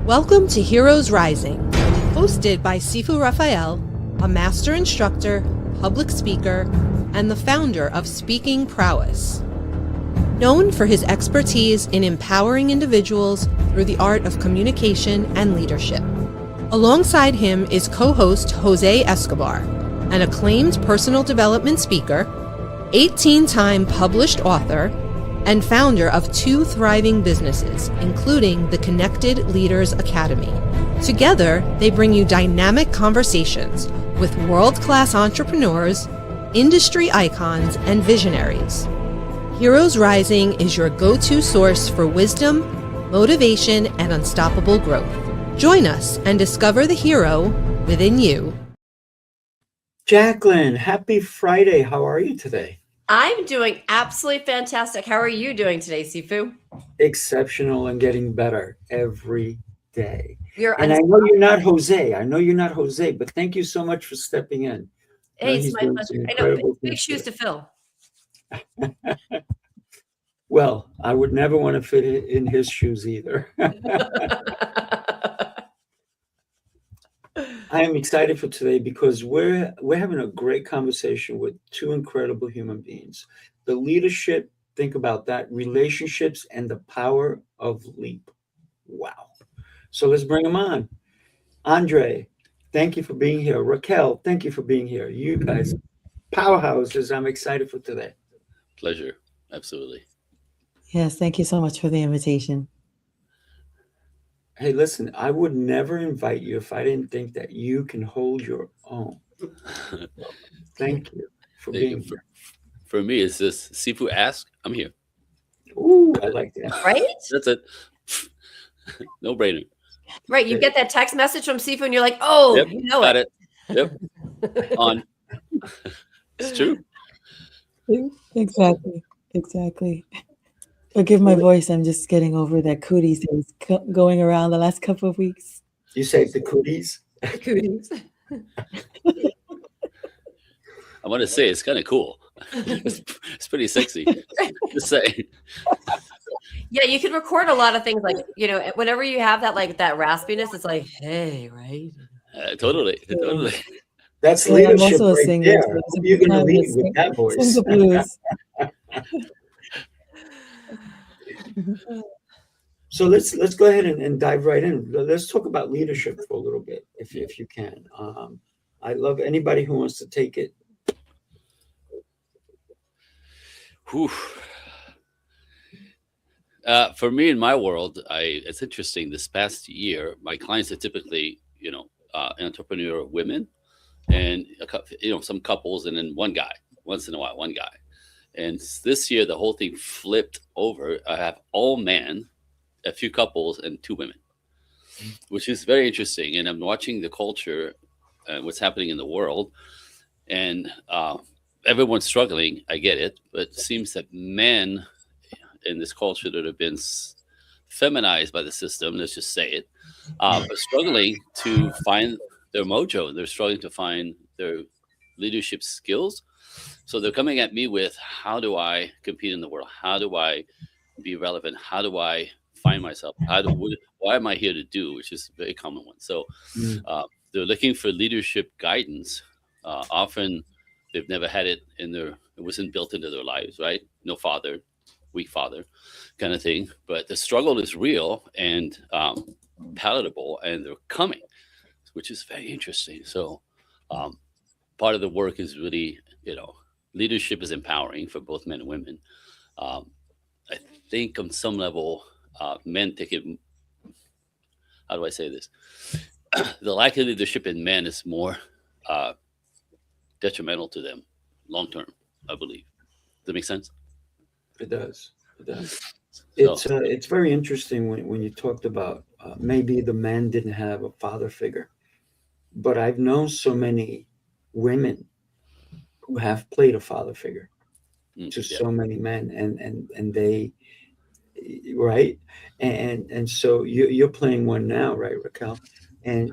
Welcome to Heroes Rising, hosted by Sifu Rafael, a master instructor, public speaker, and the founder of Speaking Prowess. Known for his expertise in empowering individuals through the art of communication and leadership. Alongside him is co-host Jose Escobar, an acclaimed personal development speaker, 18-time published author, and founder of 2 thriving businesses, including the Connected Leaders Academy. Together, they bring you dynamic conversations with world-class entrepreneurs, industry icons, and visionaries. Heroes Rising is your go-to source for wisdom, motivation, and unstoppable growth. Join us and discover the hero within you. Jaclyn, happy Friday. How are you today? I'm doing absolutely fantastic. How are you doing today, Sifu? Exceptional and getting better every day. I know you're not Jose, but thank you so much for stepping in. Hey, it's my pleasure. I know, big shoes to fill. Well, I would never want to fit in his shoes either. I am excited for today because we're having a great conversation with 2 incredible human beings. The leadership, think about that, relationships, and the power of leap. Wow. So let's bring them on. Andre, thank you for being here. Raquel, thank you for being here. You guys, powerhouses. I'm excited for today. Pleasure. Absolutely. Yes, thank you so much for the invitation. Hey, listen, I would never invite you if I didn't think that you can hold your own. Thank you for being here. For me, it's this Sifu ask, I'm here. Ooh, I like that. Right? That's it. No brainer. Right. You get that text message from Sifu and you're like, oh, Yep, you know got it. Yep. On. It's true. Exactly. Forgive my voice. I'm just getting over that cooties that was going around the last couple of weeks. You say the cooties? Cooties. I want to say it's kind of cool. It's pretty sexy. Just say. Yeah, you can record a lot of things like, whenever you have that that raspiness, it's like, hey, right? Totally. That's Yeah, leadership. I'm also a right singer. there. You're going to lead with that voice. Sing the blues. So let's go ahead and dive right in. Let's talk about leadership for a little bit, if you can. I love anybody who wants to take it. Whew. For me, in my world, it's interesting. This past year, my clients are typically, entrepreneur women, and some couples, and then one guy. Once in a while, one guy. And this year, the whole thing flipped over. I have all men, a few couples, and 2 women, which is very interesting. And I'm watching the culture, what's happening in the world, and everyone's struggling. I get it, but it seems that men in this culture that have been feminized by the system, let's just say it, are struggling to find their mojo. They're struggling to find their leadership skills. So they're coming at me with, how do I compete in the world? How do I be relevant? How do I find myself? Why am I here to do? Which is a very common one. So they're looking for leadership guidance. Often they've never had it it wasn't built into their lives, right? No father, weak father kind of thing. But the struggle is real and palatable, and they're coming, which is very interesting. So part of the work is really, leadership is empowering for both men and women. I think on some level, men take it, how do I say this? The lack of leadership in men is more detrimental to them long term, I believe. Does that make sense? It does. It's very interesting when you talked about maybe the man didn't have a father figure, but I've known so many women who have played a father figure to so many men, and they, right, and so you're playing one now, right, Raquel? And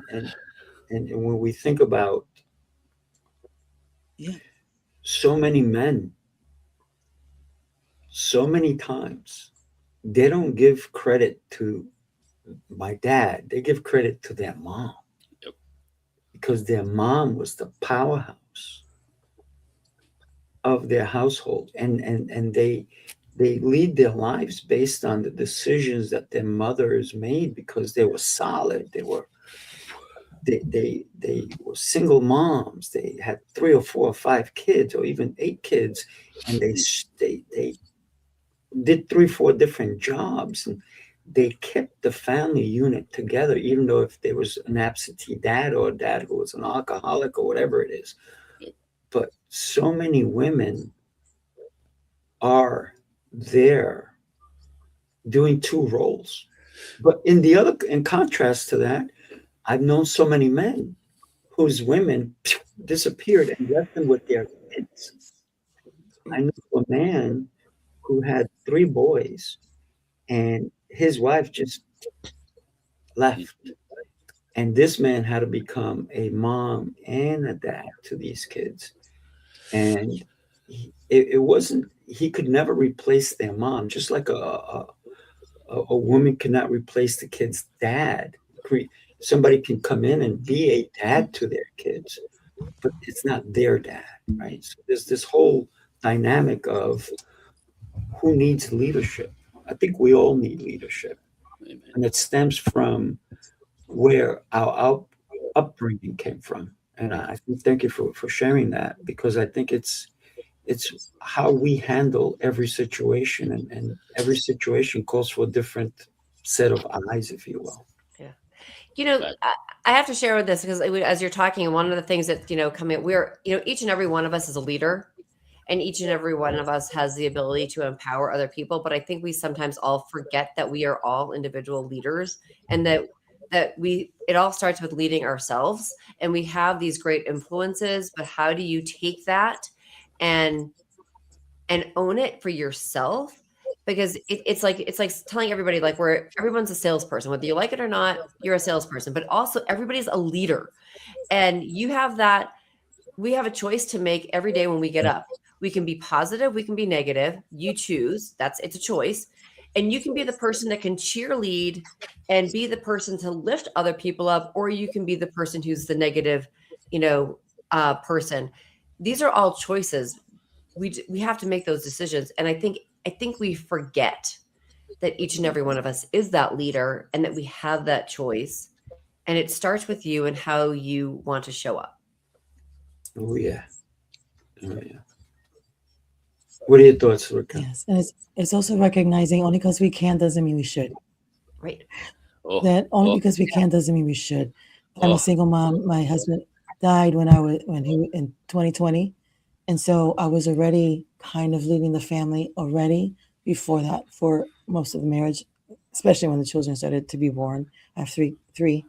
when we think about so many men, so many times, they don't give credit to my dad, they give credit to their mom. Yep. Because their mom was the powerhouse of their household, and they lead their lives based on the decisions that their mothers made because they were solid. They were single moms. They had 3 or 4 or 5 kids, or even 8 kids, and they did 3, 4 different jobs, and they kept the family unit together, even though if there was an absentee dad or a dad who was an alcoholic or whatever it is. But so many women are there doing 2 roles. But in contrast to that, I've known so many men whose women disappeared and left them with their kids. I know a man who had 3 boys, and his wife just left. And this man had to become a mom and a dad to these kids. And it wasn't, he could never replace their mom, just like a woman cannot replace the kid's dad. Somebody can come in and be a dad to their kids, but it's not their dad, right? So there's this whole dynamic of who needs leadership. I think we all need leadership. Amen. And it stems from where our upbringing came from. And I think, thank you for sharing that, because I think it's how we handle every situation, and every situation calls for a different set of eyes, if you will. Yeah. You know, I have to share with this because as you're talking, one of the things that, we're, each and every one of us is a leader, and each and every one of us has the ability to empower other people. But I think we sometimes all forget that we are all individual leaders, and that it all starts with leading ourselves. And we have these great influences, but how do you take that and own it for yourself? Because it's like telling everybody, like, everyone's a salesperson, whether you like it or not, you're a salesperson, but also everybody's a leader. And you have that, we have a choice to make every day when we get up. We can be positive, we can be negative. You choose. It's a choice. And you can be the person that can cheerlead and be the person to lift other people up, or you can be the person who's the negative, person. These are all choices. We have to make those decisions. And I think we forget that each and every one of us is that leader, and that we have that choice. And it starts with you and how you want to show up. Oh yeah. What are your thoughts, Rick? Yes, and it's also recognizing only because we can doesn't mean we should. Right. That only because we can doesn't mean we should. I'm a single mom. My husband died when he in 2020, and so I was already kind of leading the family already before that, for most of the marriage, especially when the children started to be born. I have three,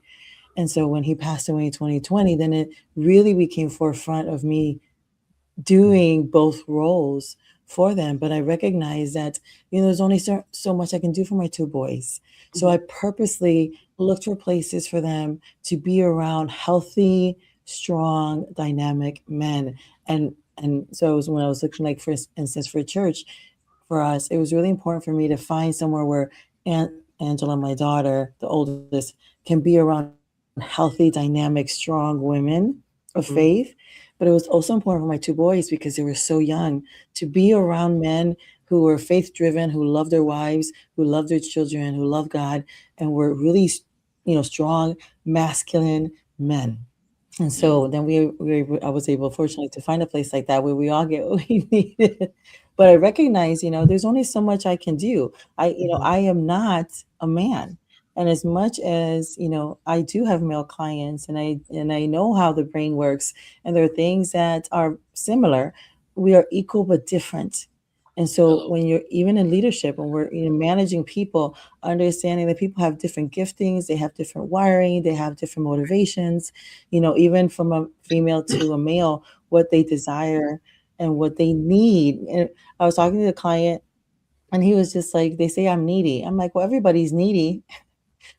and so when he passed away in 2020, then it really became forefront of me doing both roles for them. But I recognize that, there's only so much I can do for my 2 boys. So I purposely looked for places for them to be around healthy, strong, dynamic men. And so it was when I was looking, like, for instance, for church, for us, it was really important for me to find somewhere where Aunt Angela, my daughter, the oldest, can be around healthy, dynamic, strong women of faith. But it was also important for my 2 boys, because they were so young, to be around men who were faith-driven, who loved their wives, who loved their children, who loved God, and were really, strong, masculine men. And so then I was able, fortunately, to find a place like that where we all get what we needed. But I recognize, there's only so much I can do. I am not a man. And as much as, I do have male clients, and I know how the brain works, and there are things that are similar, we are equal but different. And so when you're even in leadership, and we're managing people, understanding that people have different giftings, they have different wiring, they have different motivations, even from a female to a male, what they desire and what they need. And I was talking to the client, and he was just like, they say I'm needy. I'm like, well, everybody's needy.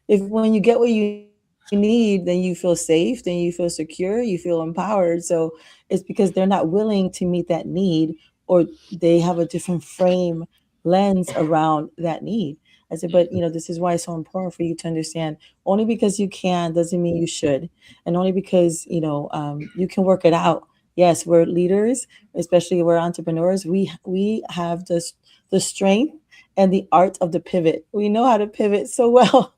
If when you get what you need, then you feel safe, then you feel secure, you feel empowered. So it's because they're not willing to meet that need, or they have a different frame lens around that need. I said, but this is why it's so important for you to understand. Only because you can doesn't mean you should, and only because you can work it out. Yes, we're leaders, especially we're entrepreneurs. We have the strength and the art of the pivot. We know how to pivot so well.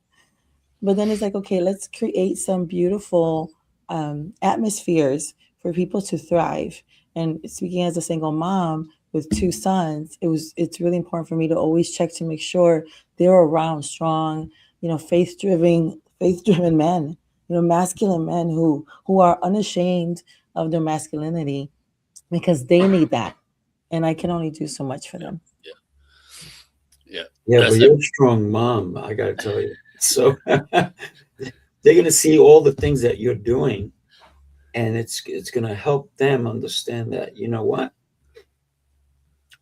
But then it's like, okay, let's create some beautiful atmospheres for people to thrive. And speaking as a single mom with 2 sons, it's really important for me to always check to make sure they're around strong, faith-driven men, masculine men who are unashamed of their masculinity, because they need that. And I can only do so much for them. Yeah, but you're a strong mom, I got to tell you. So they're going to see all the things that you're doing, and it's going to help them understand that, you know what?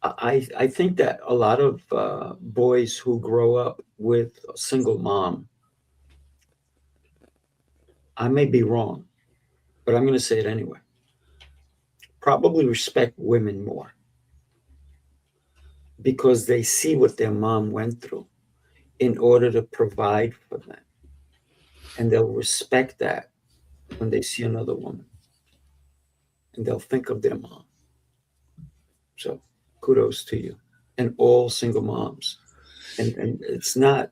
I think that a lot of boys who grow up with a single mom, I may be wrong, but I'm going to say it anyway, probably respect women more because they see what their mom went through in order to provide for them. And they'll respect that when they see another woman. And they'll think of their mom. So kudos to you and all single moms. And it's not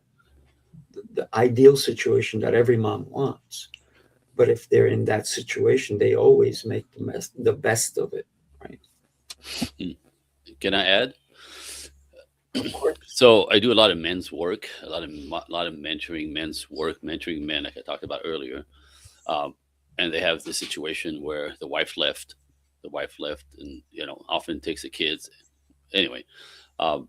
the ideal situation that every mom wants. But if they're in that situation, they always make the best of it, right? Can I add? Of course. So I do a lot of men's work, a lot of mentoring men's work, mentoring men, like I talked about earlier. And they have the situation where the wife left, and often takes the kids. Anyway, and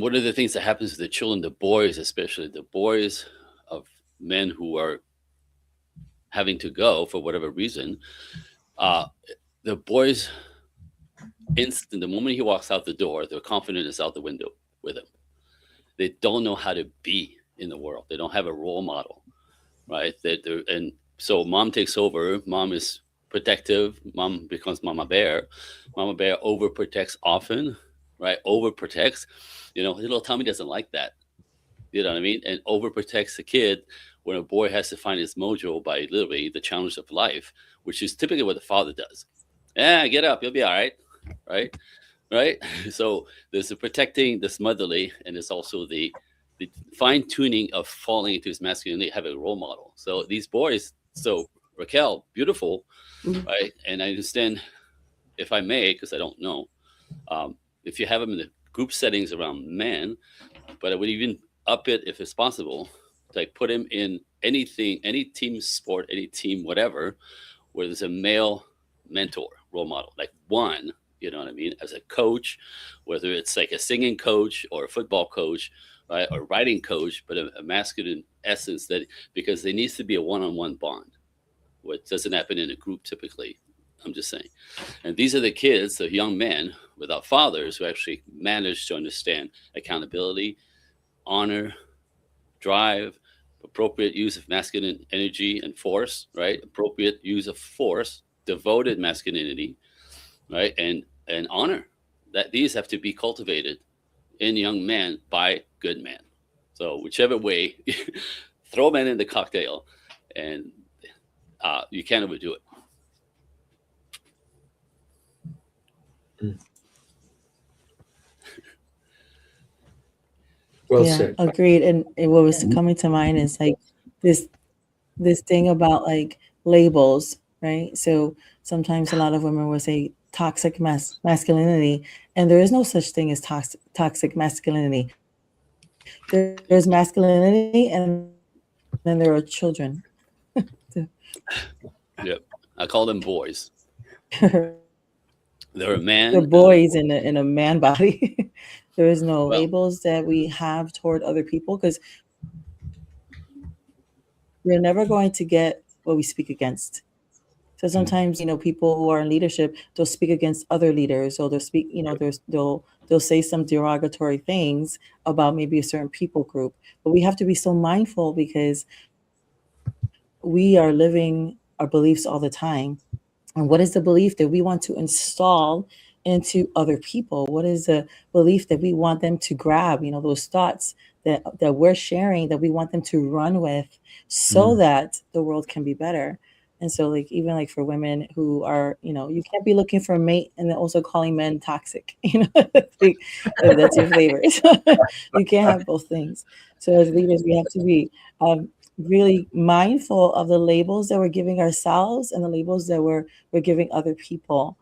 one of the things that happens to the children, the boys, especially the boys of men who are having to go for whatever reason, the boys, the moment he walks out the door, their confidence is out the window with him. They don't know how to be in the world. They don't have a role model, right? And so mom takes over. Mom is protective. Mom becomes Mama Bear. Mama Bear overprotects often, right? Overprotects. Little Tommy doesn't like that. You know what I mean? And overprotects the kid when a boy has to find his mojo by literally the challenge of life, which is typically what the father does. Yeah, get up. You'll be all right. Right. So there's the protecting, this motherly, and there's also the fine tuning of falling into his masculinity, have a role model. So these boys, so Raquel, beautiful, right? And I understand, if I may, because I don't know, if you have them in the group settings around men, but I would even up it if it's possible, like put him in anything, any team sport, any team, whatever, where there's a male mentor, role model, like one. You know what I mean? As a coach, whether it's like a singing coach or a football coach, right, or writing coach, but a masculine essence, that because there needs to be a one-on-one bond, what doesn't happen in a group typically. I'm just saying. And these are the kids, the young men without fathers, who actually manage to understand accountability, honor, drive, appropriate use of masculine energy and force, right? Appropriate use of force, devoted masculinity, right? And honor, that these have to be cultivated in young men by good men. So whichever way, throw men in the cocktail, and you can't overdo it. Well said. Agreed. And what was coming to mind is like this thing about like labels, right? So sometimes a lot of women will say toxic masculinity, and there is no such thing as toxic masculinity. There's masculinity, and then there are children. Yep, I call them boys. They're a man. They're boys in a man body. There is no labels that we have toward other people, because we're never going to get what we speak against. So sometimes, people who are in leadership, they'll speak against other leaders, or they'll speak, they'll say some derogatory things about maybe a certain people group. But we have to be so mindful, because we are living our beliefs all the time. And what is the belief that we want to install into other people? What is the belief that we want them to grab? Those thoughts that we're sharing, that we want them to run with, so that the world can be better. And so, like, even like for women who are, you can't be looking for a mate and then also calling men toxic, like, if that's your flavor. You can't have both things. So as leaders, we have to be really mindful of the labels that we're giving ourselves and the labels that we're giving other people,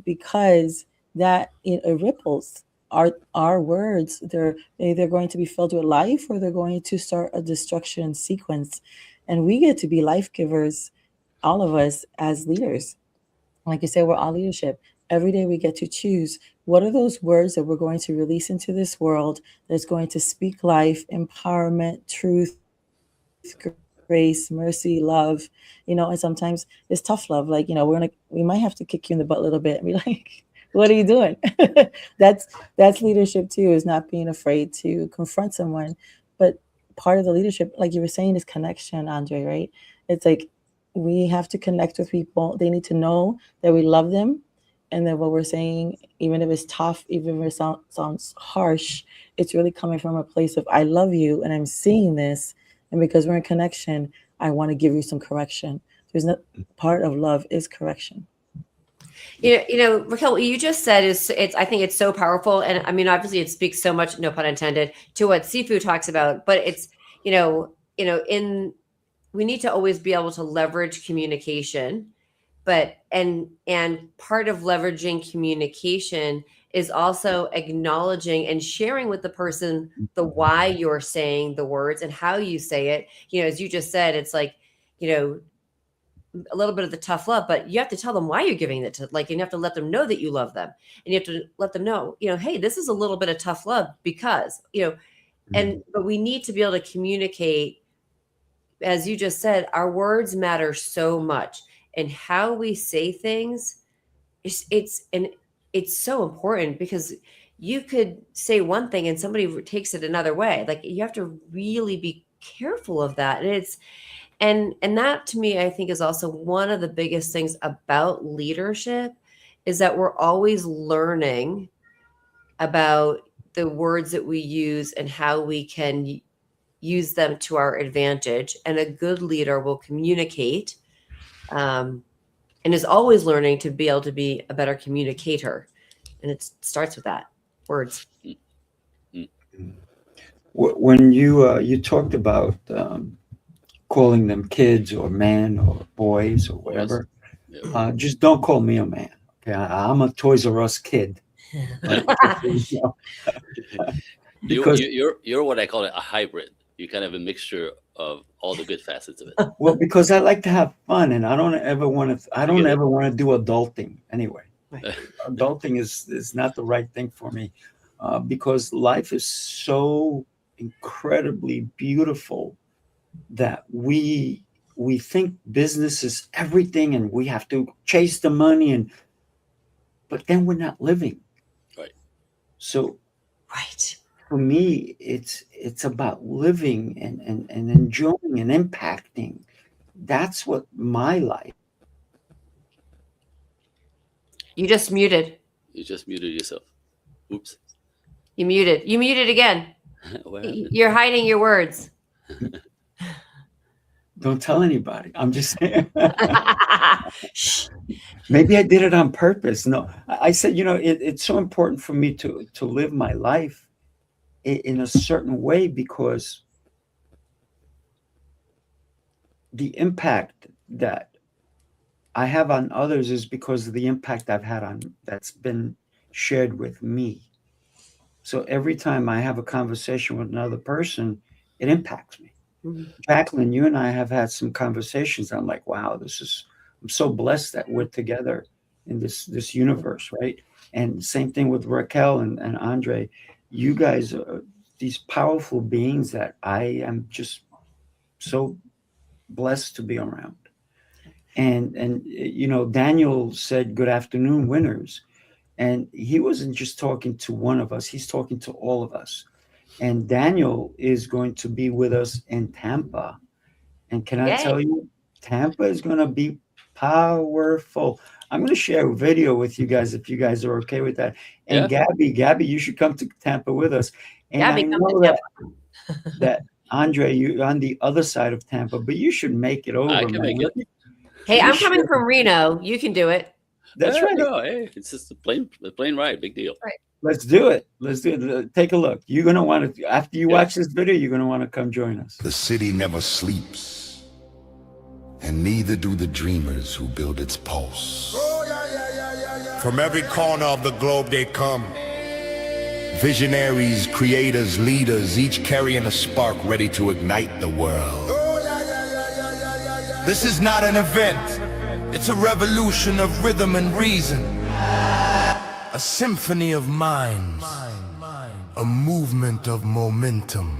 because that it ripples. Our words, they're going to be filled with life, or they're going to start a destruction sequence. And we get to be life givers, all of us as leaders. Like you said, we're all leadership. Every day we get to choose what are those words that we're going to release into this world that's going to speak life, empowerment, truth, grace, mercy, love. And sometimes it's tough love. Like, we might have to kick you in the butt a little bit and be like, what are you doing? That's leadership too, is not being afraid to confront someone. But part of the leadership, like you were saying, is connection, Andre, right? It's like, we have to connect with people. They need to know that we love them, and that what we're saying, even if it's tough, even if it sounds harsh, it's really coming from a place of, I love you and I'm seeing this. And because we're in connection, I want to give you some correction. There's not part of love is correction. Raquel, what you just said I think it's so powerful. And I mean, obviously it speaks so much, no pun intended, to what Sifu talks about, but it's, we need to always be able to leverage communication, and part of leveraging communication is also acknowledging and sharing with the person the why you're saying the words and how you say it. As you just said, it's like, a little bit of the tough love, but you have to tell them why you're giving it to, like, and you have to let them know that you love them, and you have to let them know, hey, this is a little bit of tough love because, but we need to be able to communicate. As you just said, our words matter so much, and how we say things it's so important, because you could say one thing and somebody takes it another way. Like, you have to really be careful of that. And and that, to me, I think is also one of the biggest things about leadership, is that we're always learning about the words that we use and how we can use them to our advantage. And a good leader will communicate, and is always learning to be able to be a better communicator. And it starts with that, words. When you talked about calling them kids or men or boys or whatever, just don't call me a man. Okay, I'm a Toys R Us kid. Because you're what I call a hybrid. You're kind of a mixture of all the good facets of it. Well, because I like to have fun, and I don't ever want to do adulting anyway. Adulting is not the right thing for me, because life is so incredibly beautiful that we think business is everything, and we have to chase the money, but then we're not living. Right. So, right. For me, it's about living and enjoying and impacting. That's what my life. You just muted. You just muted yourself. Oops. You muted again. You're hiding your words. Don't tell anybody. I'm just saying. Maybe I did it on purpose. No, I said, it's so important for me to live my life in a certain way, because the impact that I have on others is because of the impact I've had that's been shared with me. So every time I have a conversation with another person, it impacts me. Mm-hmm. Jaclyn, you and I have had some conversations. I'm like, wow, I'm so blessed that we're together in this universe, right? And same thing with Raquel and Andre. You guys are these powerful beings that I am just so blessed to be around. And Daniel said, "Good afternoon, winners." And he wasn't just talking to one of us, he's talking to all of us. And Daniel is going to be with us in Tampa. And can I tell you, Tampa is going to be powerful. I'm going to share a video with you guys if you guys are okay with that. And Gabby, you should come to Tampa with us. And Gabby, I come know to that Andre, you're on the other side of Tampa, but you should make it over. I can make it. Hey, I'm coming from Reno. You can do it. That's right. No, hey, it's just a plane ride. Big deal. Right. Let's do it. Let's do it. Take a look. You're going to want to, after you watch this video, you're going to want to come join us. The city never sleeps, and neither do the dreamers who build its pulse. From every corner of the globe they come. Visionaries, creators, leaders, each carrying a spark ready to ignite the world. This is not an event. It's a revolution of rhythm and reason. A symphony of minds. A movement of momentum.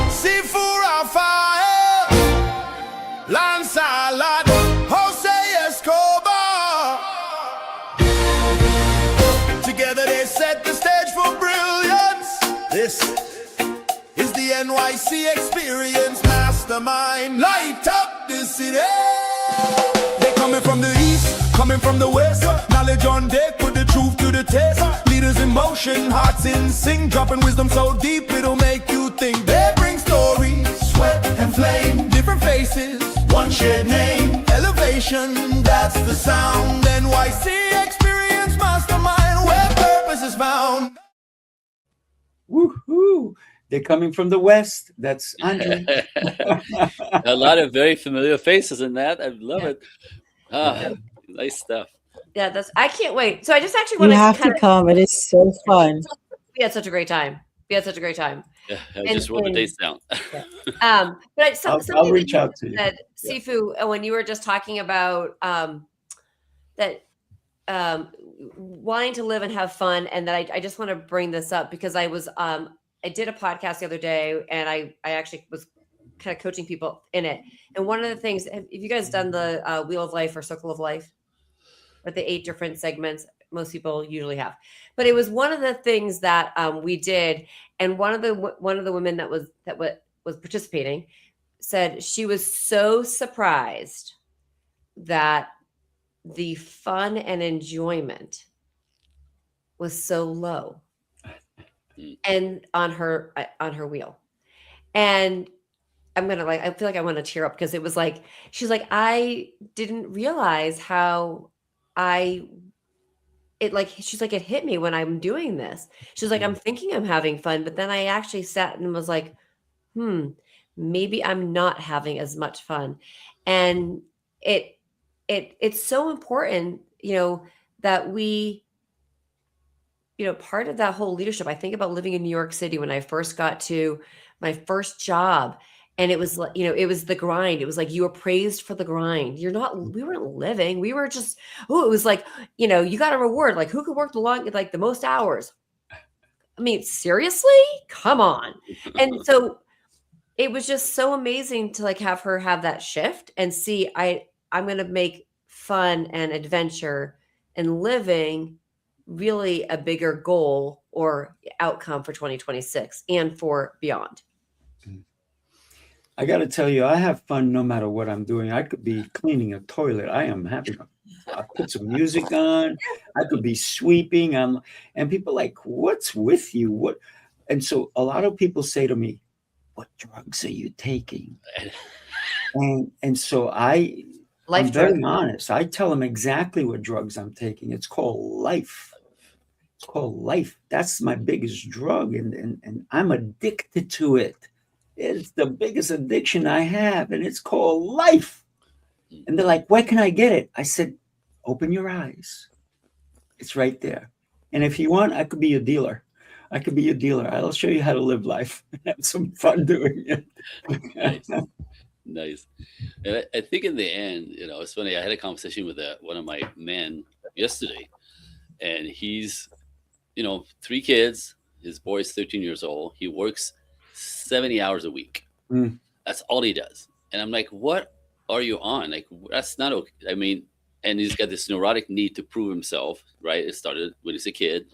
Sifu Rafael, Lancelot, Jose Escobar. Together they set the stage for brilliance. This is the NYC Experience Mastermind. Light up the city. They coming from the east, coming from the west. Knowledge on deck, put the truth to the test. Leaders in motion, hearts in sync, dropping wisdom so deep it'll make you think. They bring stories, sweat and flame, different faces, one shared name. Elevation, that's the sound. NYC Experience Mastermind, where purpose is found. Woohoo! They're coming from the west. That's Andre. A lot of very familiar faces in that. I love it. Nice stuff. Yeah, I can't wait. So I just actually You want have to come. It is so fun. We had such a great time. Yeah, I just wrote the dates down. But I'll reach out to you. That Sifu, when you were just talking about that wanting to live and have fun, and that I just want to bring this up because I was I did a podcast the other day, and I actually was kind of coaching people in it. And one of the things, have you guys done the Wheel of Life or Circle of Life? With the 8 different segments, most people usually have. But it was one of the things that we did, and one of the women that was participating said she was so surprised that the fun and enjoyment was so low, and on her wheel. And I feel like I want to tear up because it was like she's like, I didn't realize how she's like, it hit me when I'm doing this. She's like, I'm thinking I'm having fun, but then I actually sat and was like, maybe I'm not having as much fun. And it's so important, that we, part of that whole leadership. I think about living in New York City when I first got to my first job. And it was like, it was the grind. It was like you were praised for the grind. We weren't living. We were just, it was like, you got a reward. Like, who could work the most hours? I mean, seriously? Come on. And so it was just so amazing to have her have that shift and see, I'm going to make fun and adventure and living really a bigger goal or outcome for 2026 and for beyond. I got to tell you, I have fun no matter what I'm doing. I could be cleaning a toilet. I am having I put some music on. I could be sweeping. And people are like, what's with you? What? And so a lot of people say to me, what drugs are you taking? And so I'm very honest. I tell them exactly what drugs I'm taking. It's called life. It's called life. That's my biggest drug. And I'm addicted to it. It's the biggest addiction I have, and it's called life. And they're like, where can I get it? I said, open your eyes. It's right there. And if you want, I could be your dealer. I'll show you how to live life and have some fun doing it. Nice. And I think in the end, it's funny. I had a conversation with one of my men yesterday, and he's, 3 kids. His boy's 13 years old. He works 70 hours a week. That's all he does. And I'm like, what are you on? Like, that's not okay. I mean, and he's got this neurotic need to prove himself, right? It started when he's a kid.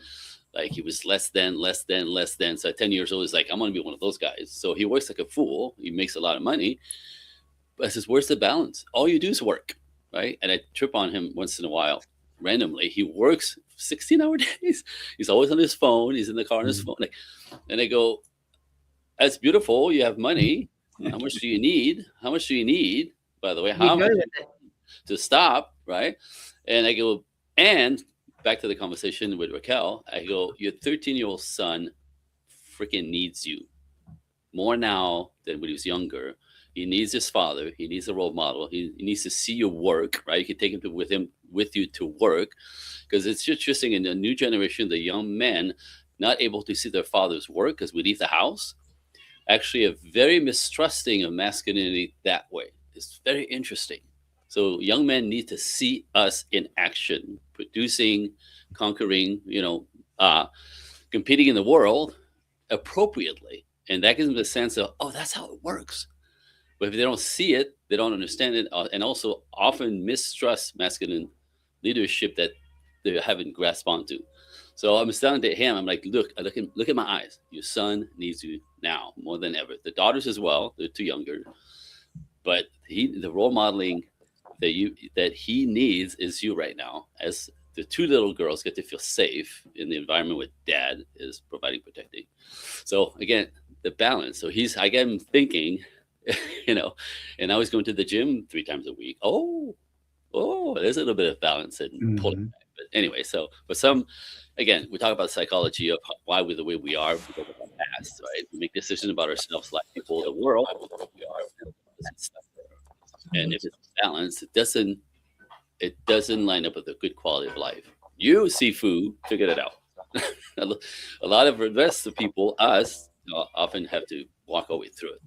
Like, he was less than. So at 10 years old, he's like, I'm going to be one of those guys. So he works like a fool. He makes a lot of money. But I says, where's the balance? All you do is work. right? And I trip on him once in a while, randomly. He works 16-hour days. He's always on his phone. He's in the car on his phone. Like, and I go, that's beautiful. You have money. How much do you need? How much do you need? By the way, how much to stop, right? And I go, and back to the conversation with Raquel, I go, your 13-year-old son freaking needs you more now than when he was younger. He needs his father. He needs a role model. He needs to see your work, right? You can take him with you to work, because it's interesting in the new generation, the young men not able to see their father's work because we leave the house, actually are very mistrusting of masculinity that way. It's very interesting. So young men need to see us in action, producing, conquering, competing in the world appropriately. And that gives them the sense of, oh, that's how it works. But if they don't see it, they don't understand it, and also often mistrust masculine leadership that they haven't grasped onto. So I'm telling to him, I'm like, look at my eyes. Your son needs you now more than ever. The daughters as well, they're too younger. But the role modeling that he needs is you right now, as the two little girls get to feel safe in the environment with dad is providing, protecting. So again, the balance. So I get him thinking, and now he's going to the gym 3 times a week. Oh, there's a little bit of balance and pulling back. But anyway, but some, again, we talk about psychology of why we're the way we are because of our past, right? We make decisions about ourselves, like people, the world, we are. And if it's balanced, it doesn't line up with a good quality of life. You, Sifu, figured it out. A lot of the rest of people, us, often have to walk our way through it.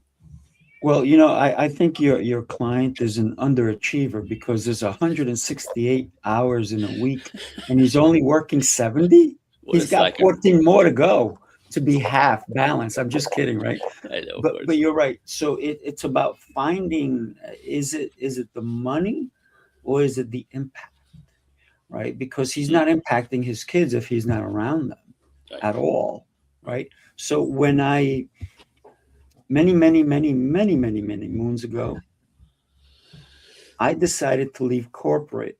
Well, I think your client is an underachiever because there's 168 hours in a week and he's only working 70. He's got 14 more to go to be half balanced. I'm just kidding, right? I know, but you're right. So it's about finding, is it the money or is it the impact, right? Because he's not impacting his kids if he's not around them at all, right? So when many moons ago, I decided to leave corporate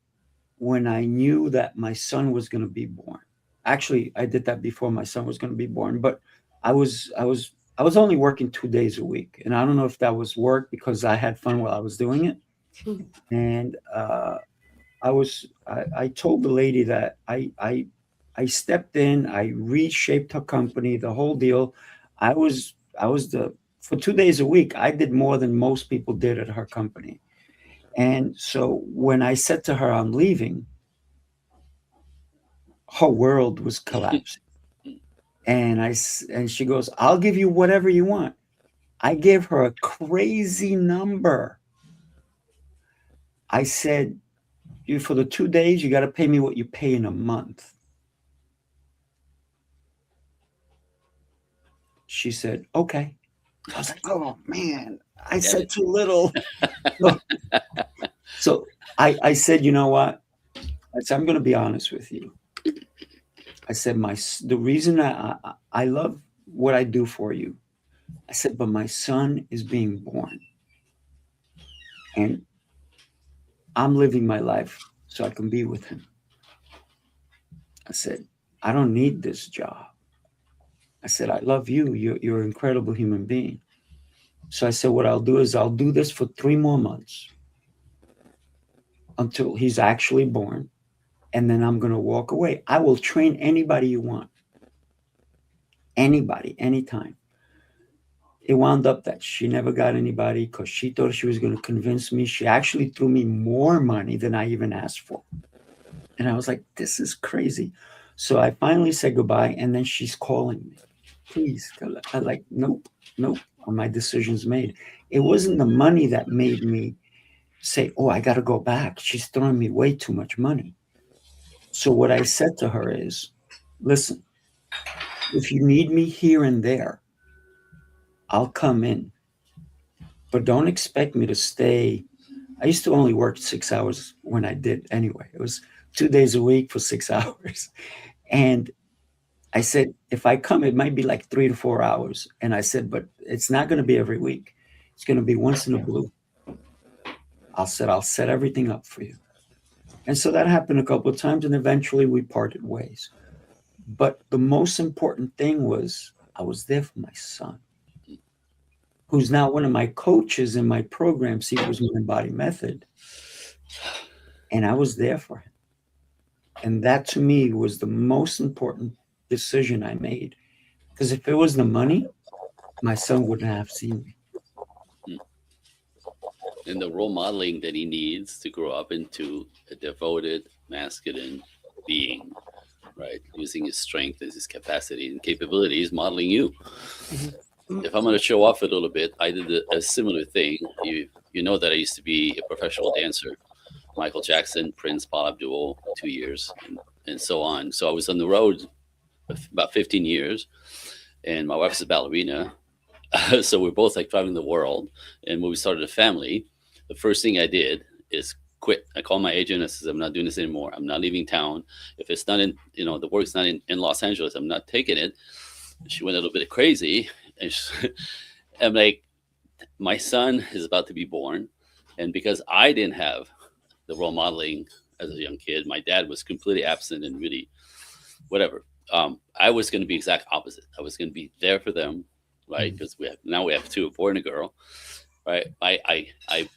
when I knew that my son was going to be born. Actually, I did that before my son was going to be born, but I was only working 2 days a week. And I don't know if that was work because I had fun while I was doing it. And I told the lady that I stepped in, I reshaped her company, the whole deal. For 2 days a week, I did more than most people did at her company. And so when I said to her, I'm leaving, her world was collapsing. And she goes, I'll give you whatever you want. I gave her a crazy number. I said, for the 2 days, you got to pay me what you pay in a month. She said, okay. I was like, oh man, I said too little. So I said, you know what? I said, I'm going to be honest with you. I said, the reason I love what I do for you, I said, but my son is being born. And I'm living my life so I can be with him. I said, I don't need this job. I said, I love you. You're an incredible human being. So I said, what I'll do is I'll do this for 3 more months until he's actually born. And then I'm going to walk away. I will train anybody you want. Anybody, anytime. It wound up that she never got anybody because she thought she was going to convince me. She actually threw me more money than I even asked for. And I was like, this is crazy. So I finally said goodbye. And then she's calling me. Please. I'm like, nope. My decision's made. It wasn't the money that made me say, oh, I got to go back. She's throwing me way too much money. So what I said to her is, listen, if you need me here and there, I'll come in. But don't expect me to stay. I used to only work 6 hours when I did anyway. It was 2 days a week for 6 hours. And I said, if I come, it might be like 3 to 4 hours. And I said, but it's not going to be every week. It's going to be once in a blue. I'll set everything up for you. And so that happened a couple of times, and eventually we parted ways. But the most important thing was I was there for my son, who's now one of my coaches in my program, Sifu's Mind Body Method. And I was there for him. And that to me was the most important decision I made. Because if it was the money, my son wouldn't have seen me. And the role modeling that he needs to grow up into a devoted, masculine being, right? Using his strength as his capacity and capabilities, modeling you. Mm-hmm. If I'm going to show off a little bit, I did a similar thing. You know that I used to be a professional dancer. Michael Jackson, Prince, Paula Abdul, 2 years, and so on. So I was on the road about 15 years, and my wife's a ballerina. So we're both like traveling the world. And when we started a family, the first thing I did is quit. I called my agent. I said, I'm not doing this anymore. I'm not leaving town. If it's not in, the work's not in Los Angeles, I'm not taking it. She went a little bit crazy. And I'm like, my son is about to be born. And because I didn't have the role modeling as a young kid, my dad was completely absent and really whatever. I was going to be exact opposite. I was going to be there for them, right? Because we have two, a boy and a girl, right? I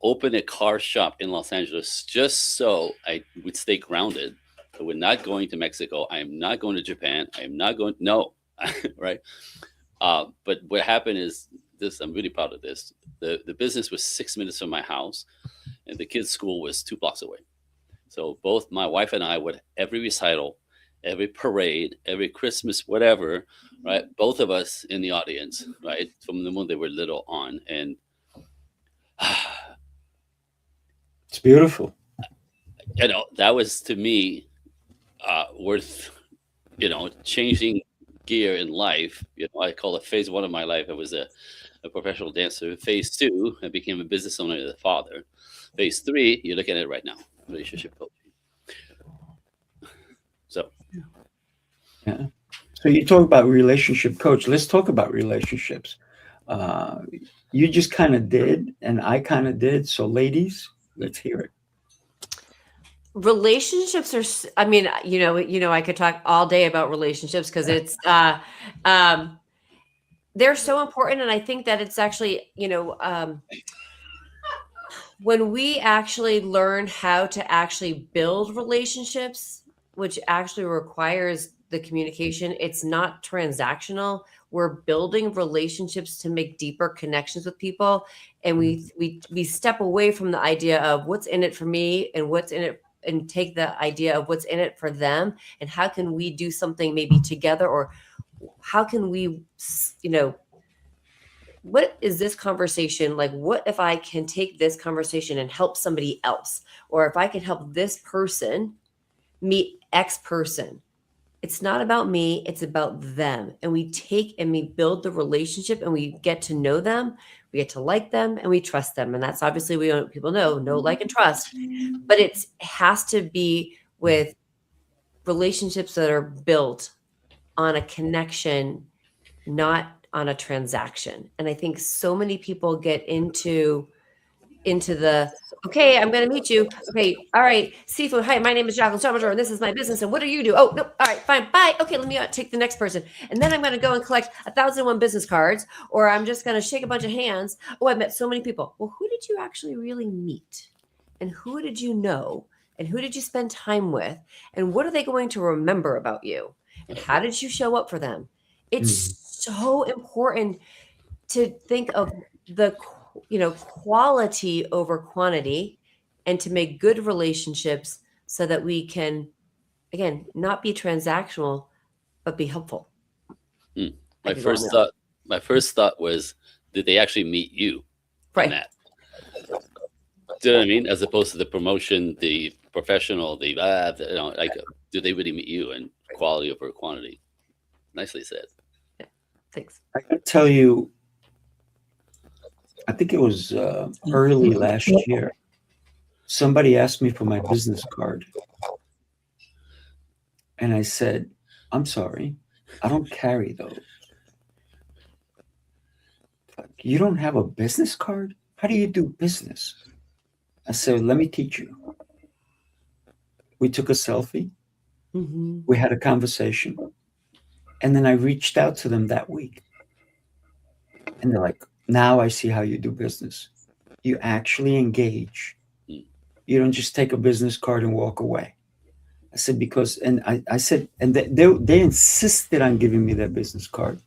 opened a car shop in Los Angeles just so I would stay grounded. I was not going to Mexico. I am not going to Japan. I am not going. No, right? But what happened is this. I'm really proud of this. The business was 6 minutes from my house, and the kids' school was 2 blocks away. So both my wife and I would every recital, every parade, every Christmas, whatever, right? Both of us in the audience, right? From the moment they were little on. And it's beautiful. That was to me worth, changing gear in life. I call it phase 1 of my life. I was a professional dancer. Phase 2, I became a business owner and a father. Phase 3, you're looking at it right now, relationship coaching. So. Yeah. So you talk about relationship coach. Let's talk about relationships. You just kind of did, and I kind of did. So ladies, let's hear it. Relationships are, I could talk all day about relationships because it's, they're so important. And I think that it's actually, when we actually learn how to actually build relationships, which actually requires the communication, it's not transactional. We're building relationships to make deeper connections with people. And we step away from the idea of what's in it for me and what's in it, and take the idea of what's in it for them. And how can we do something maybe together, or how can we, what is this conversation like? What if I can take this conversation and help somebody else? Or if I can help this person meet X person. It's not about me, it's about them. And we take and we build the relationship, and we get to know them, we get to like them, and we trust them. And that's obviously, people know, like, and trust. But it has to be with relationships that are built on a connection, not on a transaction. And I think so many people get into the, okay, I'm going to meet you. Okay. All right. Sifu. Hi, my name is Jaclyn Strominger, and this is my business. And what do you do? Oh, no. All right, fine. Bye. Okay. Let me take the next person. And then I'm going to go and collect 1,001 business cards, or I'm just going to shake a bunch of hands. Oh, I met so many people. Well, who did you actually really meet? And who did you know? And who did you spend time with? And what are they going to remember about you? And how did you show up for them? It's so important to think of the quality over quantity, and to make good relationships so that we can, again, not be transactional, but be helpful. My first thought was, did they actually meet you? Right. That? Do you know what I mean? As opposed to the promotion, the professional, do they really meet you? And quality over quantity. Nicely said. Yeah. Thanks. I can tell you, I think it was early last year. Somebody asked me for my business card. And I said, I'm sorry, I don't carry those. You don't have a business card? How do you do business? I said, let me teach you. We took a selfie. Mm-hmm. We had a conversation. And then I reached out to them that week. And they're like, now I see how you do business. You actually engage. You don't just take a business card and walk away. I said, because, and I said, and they insisted on giving me their business card.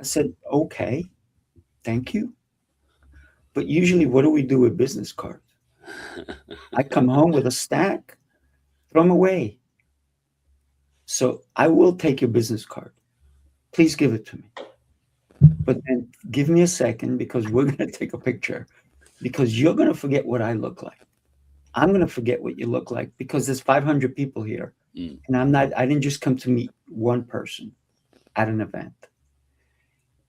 I said, okay, thank you. But usually, what do we do with business cards? I come home with a stack, throw them away. So I will take your business card. Please give it to me. But then give me a second, because we're going to take a picture, because you're going to forget what I look like. I'm going to forget what you look like, because there's 500 people here. And I didn't just come to meet one person at an event.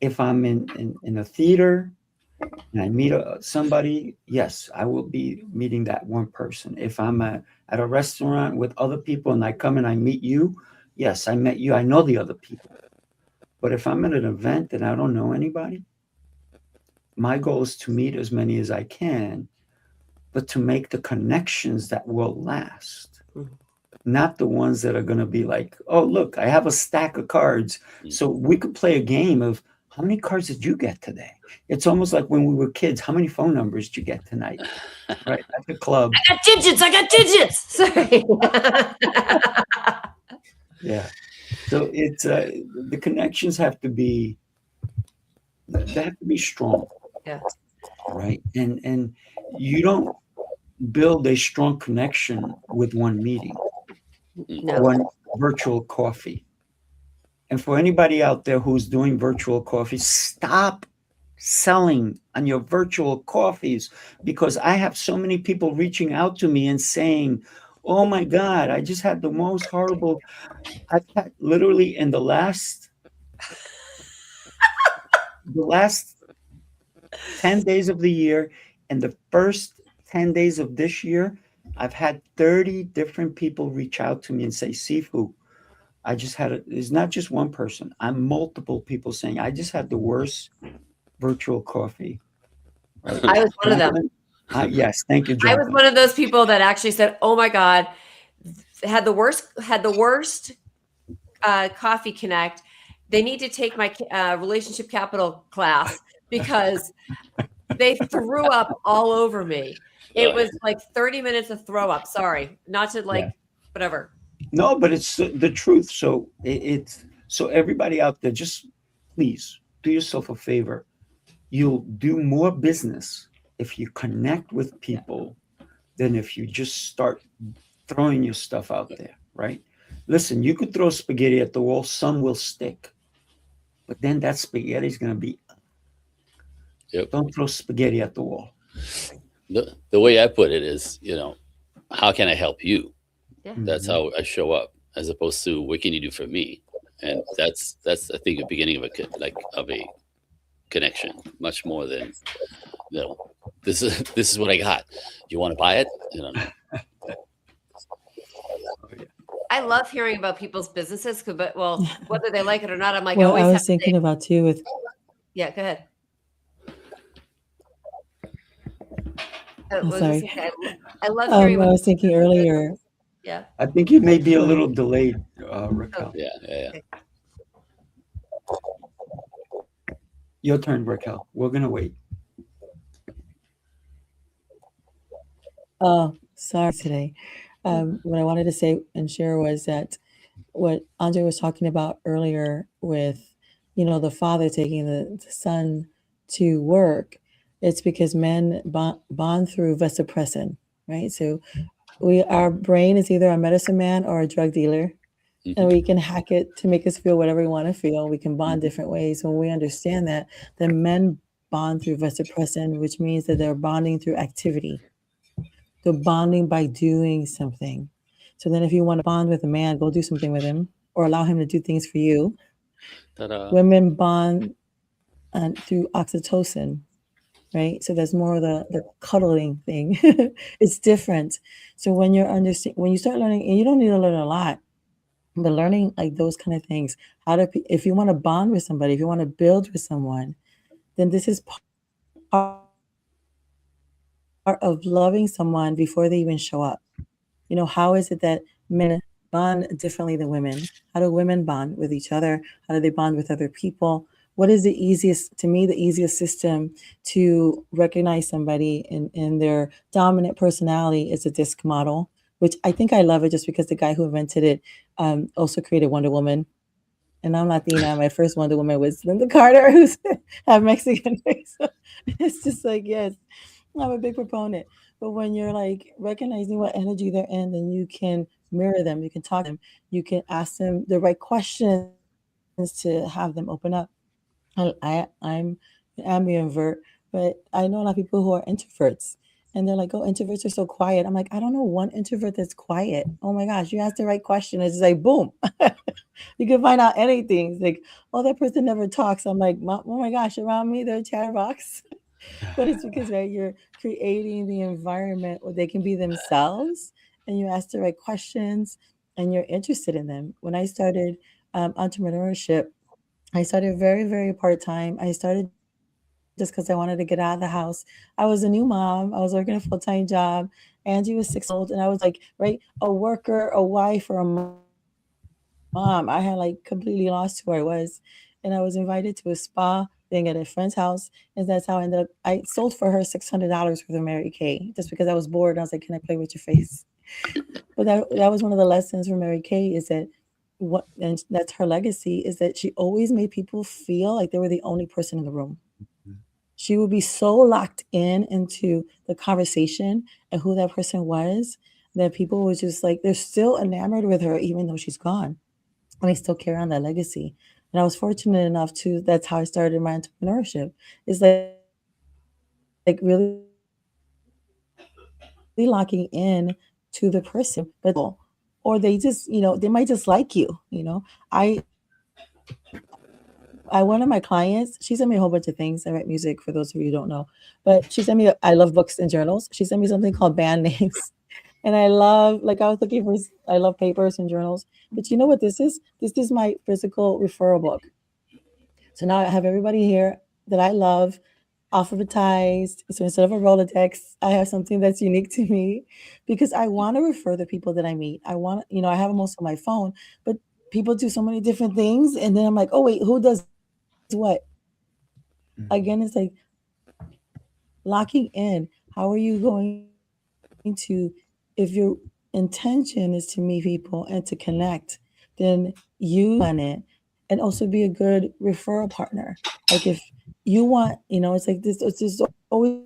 If I'm in a theater and I meet somebody, yes, I will be meeting that one person. If I'm at a restaurant with other people and I come and I meet you, yes, I met you. I know the other people. But if I'm at an event and I don't know anybody, my goal is to meet as many as I can, but to make the connections that will last. Not the ones that are going to be like, oh, look, I have a stack of cards. So we could play a game of, how many cards did you get today? It's almost like when we were kids. How many phone numbers did you get tonight? Right at the club. I got digits. Sorry. Yeah. So it's the connections have to be strong. Yeah. Right. And you don't build a strong connection with one meeting, one virtual coffee. And for anybody out there who's doing virtual coffee, stop selling on your virtual coffees, because I have so many people reaching out to me and saying, oh my God, I just had the most horrible, I've had literally in the last 10 days of the year and the first 10 days of this year, I've had 30 different people reach out to me and say, Sifu, I just had it's not just one person. I'm multiple people saying, I just had the worst virtual coffee. Right? I was one of them. Yes, thank you, Jaclyn. I was one of those people that actually said, oh my God, had the worst Coffee Connect. They need to take my relationship capital class, because they threw up all over me. It was like 30 minutes of throw up. Sorry, not to whatever. No, but it's the truth. So so everybody out there, just please do yourself a favor. You'll do more business if you connect with people than if you just start throwing your stuff out there, right? Listen, you could throw spaghetti at the wall, some will stick. But then that spaghetti is going to be, don't throw spaghetti at the wall. The way I put it is, how can I help you? Yeah. That's how I show up, as opposed to what can you do for me? And that's I think the beginning of a connection, much more than this is what I got. You want to buy it? I love hearing about people's businesses, but whether they like it or not, I'm like, well, I was thinking about too with. Yeah, go ahead. I'm sorry. I love hearing. I was thinking earlier. Yeah. I think you may be a little delayed, Raquel. Yeah. Okay. Your turn, Raquel. We're gonna wait. Oh, sorry today. What I wanted to say and share was that what Andre was talking about earlier with, the father taking the son to work. It's because men bond through vasopressin, right? So our brain is either a medicine man or a drug dealer, and we can hack it to make us feel whatever we want to feel. We can bond different ways. When we understand that, then men bond through vasopressin, which means that they're bonding through activity. They're bonding by doing something. So then if you want to bond with a man, go do something with him or allow him to do things for you. Ta-da. Women bond through oxytocin, right? So that's more of the cuddling thing. It's different. So when you start learning, and you don't need to learn a lot, but learning like those kind of things, if you want to bond with somebody, if you want to build with someone, then this is part part of loving someone before they even show up. How is it that men bond differently than women? How do women bond with each other? How do they bond with other people? What is the easiest system to recognize somebody in their dominant personality is a disc model, which I think I love it just because the guy who invented it also created Wonder Woman. And I'm Latina. My first Wonder Woman was Linda Carter, who's have Mexican face. It's just like, yes, I'm a big proponent. But when you're like recognizing what energy they're in, then you can mirror them, you can talk to them, you can ask them the right questions to have them open up. I'm an ambivert, but I know a lot of people who are introverts. And they're like, oh, introverts are so quiet. I'm like, I don't know one introvert that's quiet. Oh my gosh, you ask the right question. It's like, boom. You can find out anything. It's like, oh, that person never talks. I'm like, oh my gosh, around me, they're a chatterbox. But it's because, right, you're creating the environment where they can be themselves and you ask the right questions and you're interested in them. When I started entrepreneurship, I started very, very part-time. I started just because I wanted to get out of the house. I was a new mom. I was working a full-time job. Angie was 6 years old, and I was like, right, a worker, a wife, or a mom. I had like completely lost who I was. And I was invited to a spa thing at a friend's house. And that's how I ended up. I sold for her $600 worth of Mary Kay just because I was bored. And I was like, can I play with your face? But that was one of the lessons from Mary Kay is that and that's her legacy, is that she always made people feel like they were the only person in the room. She would be so locked into the conversation and who that person was that people were just like, they're still enamored with her, even though she's gone. And they still carry on that legacy. And I was fortunate enough that's how I started my entrepreneurship. It's like really locking in to the person, or they just, they might just like you, one of my clients, she sent me a whole bunch of things. I write music, for those of you who don't know, but she sent me, I love books and journals. She sent me something called band names. And I love papers and journals. But you know what this is? This is my physical referral book. So now I have everybody here that I love alphabetized. So instead of a Rolodex, I have something that's unique to me because I want to refer the people that I meet. I want, I have them most on my phone, but people do so many different things. And then I'm like, oh, wait, who does what? Again, it's like locking in. How are you going to, if your intention is to meet people and to connect, then you run it and also be a good referral partner. Like if you want, it's like this, there's always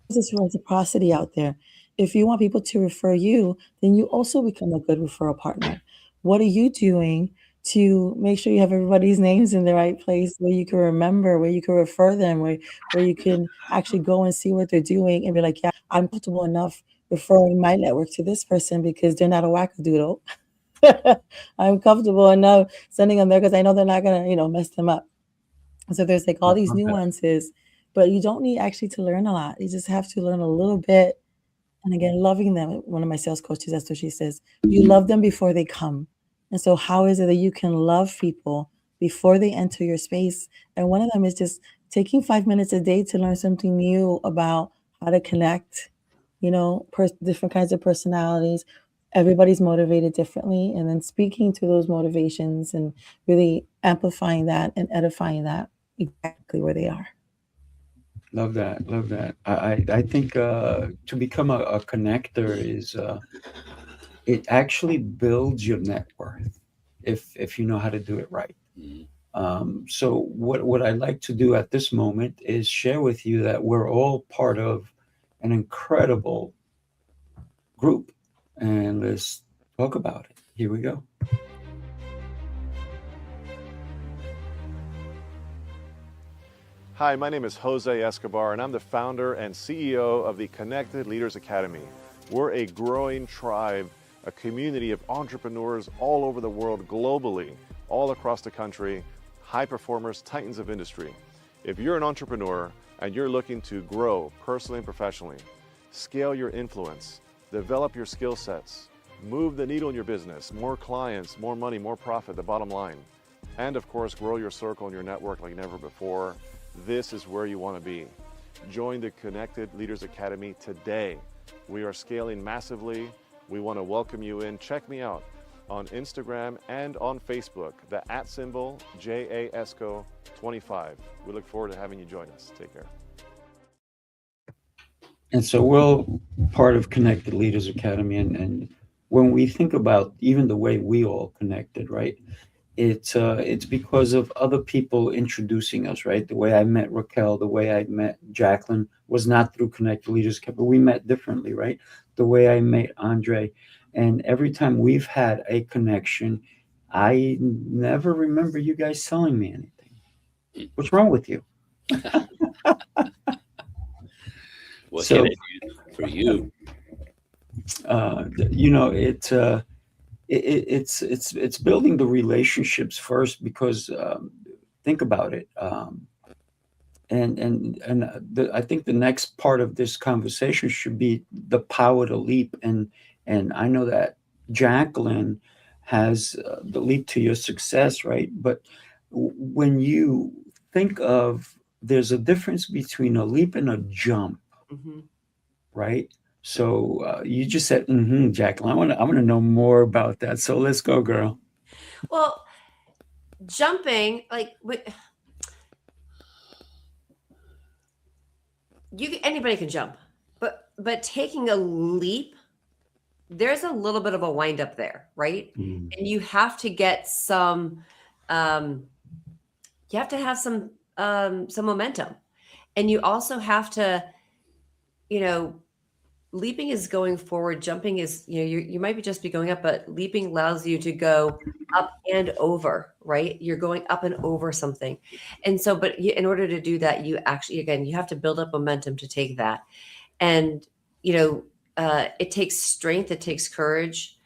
this reciprocity out there. If you want people to refer you, then you also become a good referral partner. What are you doing to make sure you have everybody's names in the right place where you can remember, where you can refer them, where you can actually go and see what they're doing and be like, yeah, I'm comfortable enough referring my network to this person because they're not a wackadoodle. I'm comfortable enough sending them there because I know they're not going to, mess them up. So there's like all these nuances, but you don't need actually to learn a lot. You just have to learn a little bit. And again, loving them. One of my sales coaches, that's what she says. You love them before they come. And so how is it that you can love people before they enter your space? And one of them is just taking 5 minutes a day to learn something new about how to connect, different kinds of personalities. Everybody's motivated differently. And then speaking to those motivations and really amplifying that and edifying that exactly where they are. Love that. Love that. I think to become a connector is it actually builds your net worth if you know how to do it right. So what I'd like to do at this moment is share with you that we're all part of an incredible group, and let's talk about it. Here we go. Hi, my name is Jose Escobar, and I'm the founder and CEO of the Connected Leaders Academy. We're a growing tribe, a community of entrepreneurs all over the world globally, all across the country, high performers, titans of industry. If you're an entrepreneur and you're looking to grow personally and professionally, scale your influence, develop your skill sets, move the needle in your business, more clients, more money, more profit, the bottom line, and of course, grow your circle and your network like never before, this is where you want to be. join the Connected Leaders Academy today. We are scaling massively. We want to welcome you in. Check me out on Instagram and on Facebook, the @ JASCO25. We look forward to having you join us. Take care. And so we're part of Connected Leaders Academy. And when we think about even the way we all connected, right? It's because of other people introducing us, right? The way I met Raquel, the way I met Jaclyn was not through Connected Leaders Academy. We met differently, right? The way I met Andre. And every time we've had a connection, I never remember you guys telling me anything. What's wrong with you? What So, can I do for you? It's building the relationships first, because think about it. I think the next part of this conversation should be the power to leap. And I know that Jaclyn has the leap to your success, right? But when you think of, there's a difference between a leap and a jump, right? So you just said, Jaclyn, I want to know more about that. So let's go, girl. Well, jumping, like anybody can jump, but taking a leap, there's a little bit of a wind up there, right? And you have to get some, you have to have some momentum, and you also have to, leaping is going forward. Jumping is, you might be just be going up, but leaping allows you to go up and over, right? You're going up and over something. And so, but in order to do that, you actually, again, you have to build up momentum to take that. And, it takes strength, it takes courage.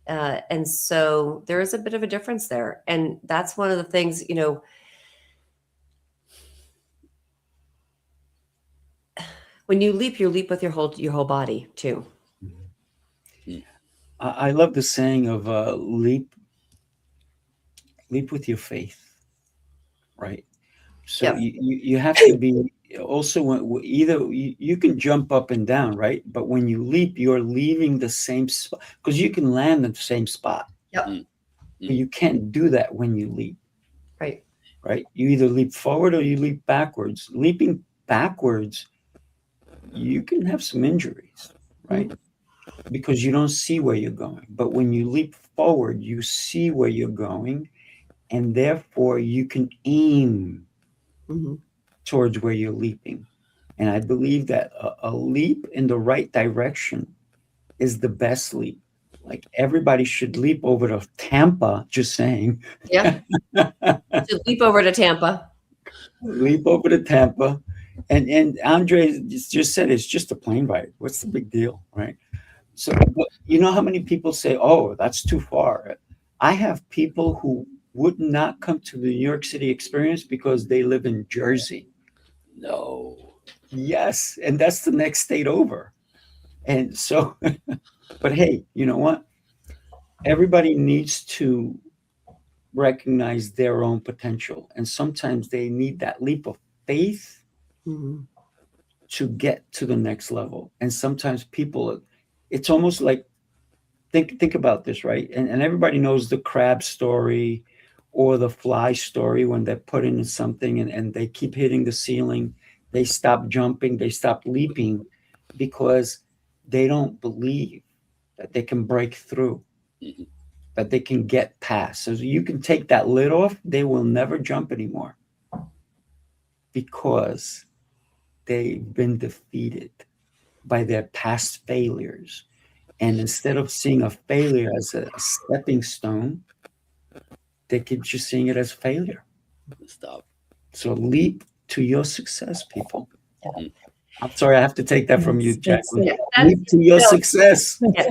And so there is a bit of a difference there. And that's one of the things, when you leap with your whole body too. I love the saying of leap with your faith, right? So you have to be also, either you can jump up and down, right? But when you leap, you're leaving the same spot, because you can land in the same spot. Yep. But you can't do that when you leap. Right. Right. You either leap forward or you leap backwards. Leaping backwards, you can have some injuries, right? Because you don't see where you're going. But when you leap forward, you see where you're going, and therefore you can aim towards where you're leaping. And I believe that a leap in the right direction is the best leap. Like, everybody should leap over to Tampa, just saying. Yeah. To leap over to Tampa. Leap over to Tampa. And Andre just said it's just a plane ride. What's the big deal, right? So, you know how many people say, oh, that's too far. I have people who would not come to the New York City experience because they live in Jersey. No. Yes. And that's the next state over. And so, but hey, you know what? Everybody needs to recognize their own potential. And sometimes they need that leap of faith to get to the next level. And sometimes people, it's almost like, think about this, right? And everybody knows the crab story or the fly story, when they're put in something and they keep hitting the ceiling, they stop jumping, they stop leaping, because they don't believe that they can break through, that they can get past. So you can take that lid off, they will never jump anymore, because they've been defeated by their past failures. And instead of seeing a failure as a stepping stone, they keep just seeing it as failure. Stop. So leap to your success, people. I'm sorry, I have to take that from you, Jaclyn. Leap to your success. Yeah.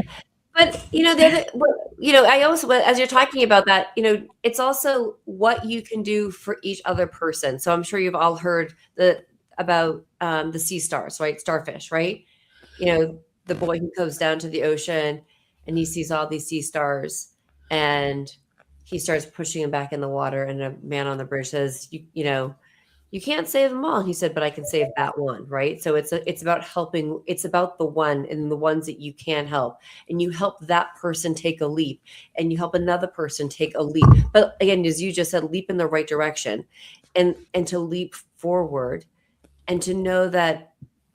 But I also, as you're talking about that, it's also what you can do for each other person. So I'm sure you've all heard about the sea stars, right? Starfish, right? The boy who goes down to the ocean and he sees all these sea stars, and he starts pushing him back in the water. And a man on the bridge says, You can't save them all. He said, but I can save that one, right? So it's about helping. It's about the one and the ones that you can help, and you help that person take a leap, and you help another person take a leap. But again, as you just said, leap in the right direction, and to leap forward, and to know that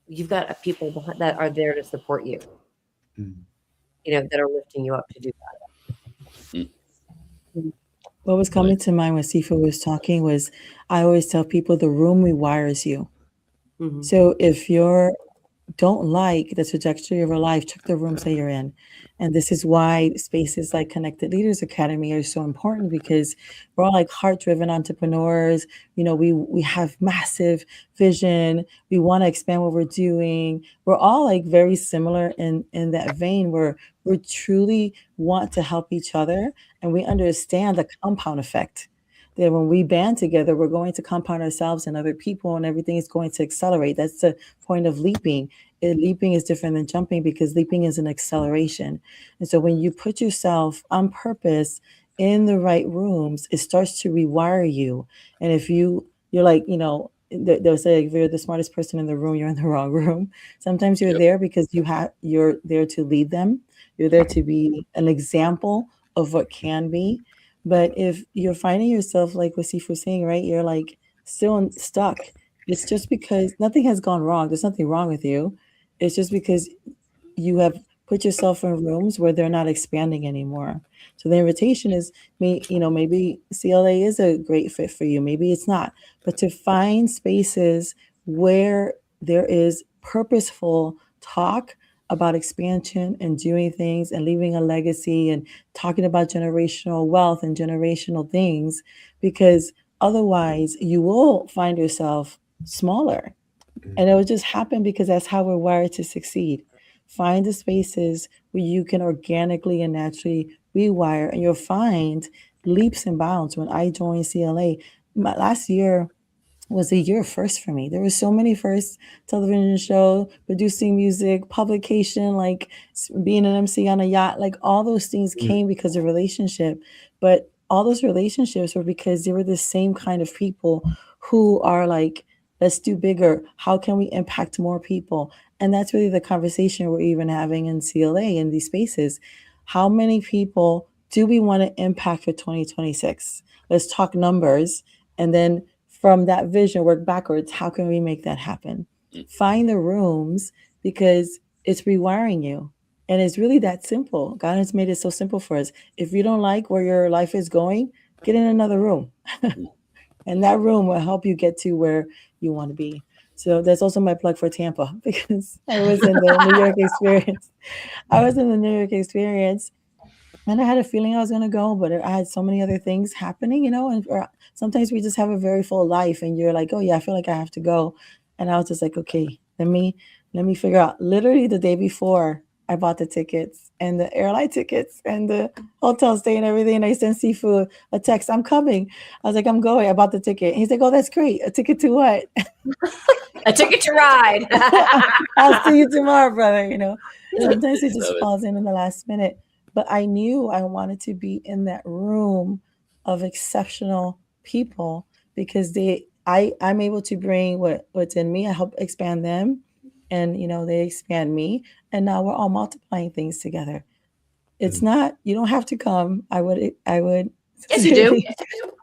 you've got people that are there to support you. That are lifting you up to do that. What was coming to mind when Sifu was talking was, I always tell people the room rewires you. Mm-hmm. So if you don't like the trajectory of your life, check the rooms that you're in. And this is why spaces like Connected Leaders Academy are so important, because we're all like heart-driven entrepreneurs. We have massive vision. We want to expand what we're doing. We're all like very similar in that vein, where we truly want to help each other, and we understand the compound effect. That when we band together, we're going to compound ourselves and other people, and everything is going to accelerate. That's the point of leaping. Leaping is different than jumping, because leaping is an acceleration. And so when you put yourself on purpose in the right rooms, it starts to rewire you. And if you're like, they'll say, if you're the smartest person in the room, you're in the wrong room. Sometimes you're there because you're there to lead them. You're there to be an example of what can be. But if you're finding yourself, like what Sifu was saying, right, you're like still stuck, it's just because nothing has gone wrong. There's nothing wrong with you. It's just because you have put yourself in rooms where they're not expanding anymore. So the invitation is, maybe CLA is a great fit for you. Maybe it's not. But to find spaces where there is purposeful talk about expansion and doing things and leaving a legacy and talking about generational wealth and generational things, because otherwise you will find yourself smaller. And it will just happen, because that's how we're wired to succeed. Find the spaces where you can organically and naturally rewire, and you'll find leaps and bounds. When I joined CLA, last year was a year of first for me. There were so many firsts: television show, producing music, publication, like being an MC on a yacht, like all those things came because of relationship. But all those relationships were because they were the same kind of people who are like, let's do bigger. How can we impact more people? And that's really the conversation we're even having in CLA, in these spaces. How many people do we want to impact for 2026? Let's talk numbers. And then from that vision, work backwards. How can we make that happen? Find the rooms, because it's rewiring you. And it's really that simple. God has made it so simple for us. If you don't like where your life is going, get in another room. And that room will help you get to where you want to be. So that's also my plug for Tampa, because I was in the New York experience. And I had a feeling I was going to go, but I had so many other things happening, and sometimes we just have a very full life, and you're like, oh yeah, I feel like I have to go. And I was just like, okay, let me figure out. Literally the day before, I bought the tickets and the airline tickets and the hotel stay and everything. And I sent Sifu a text, I'm coming. I was like, I'm going. I bought the ticket. And he's like, oh, that's great. A ticket to what? A ticket to ride. I'll see you tomorrow, brother. Sometimes it just falls in the last minute. But I knew I wanted to be in that room of exceptional people, because I'm able to bring what's in me. I help expand them, and they expand me, and now we're all multiplying things together. It's not, you don't have to come. I would Yes, you do.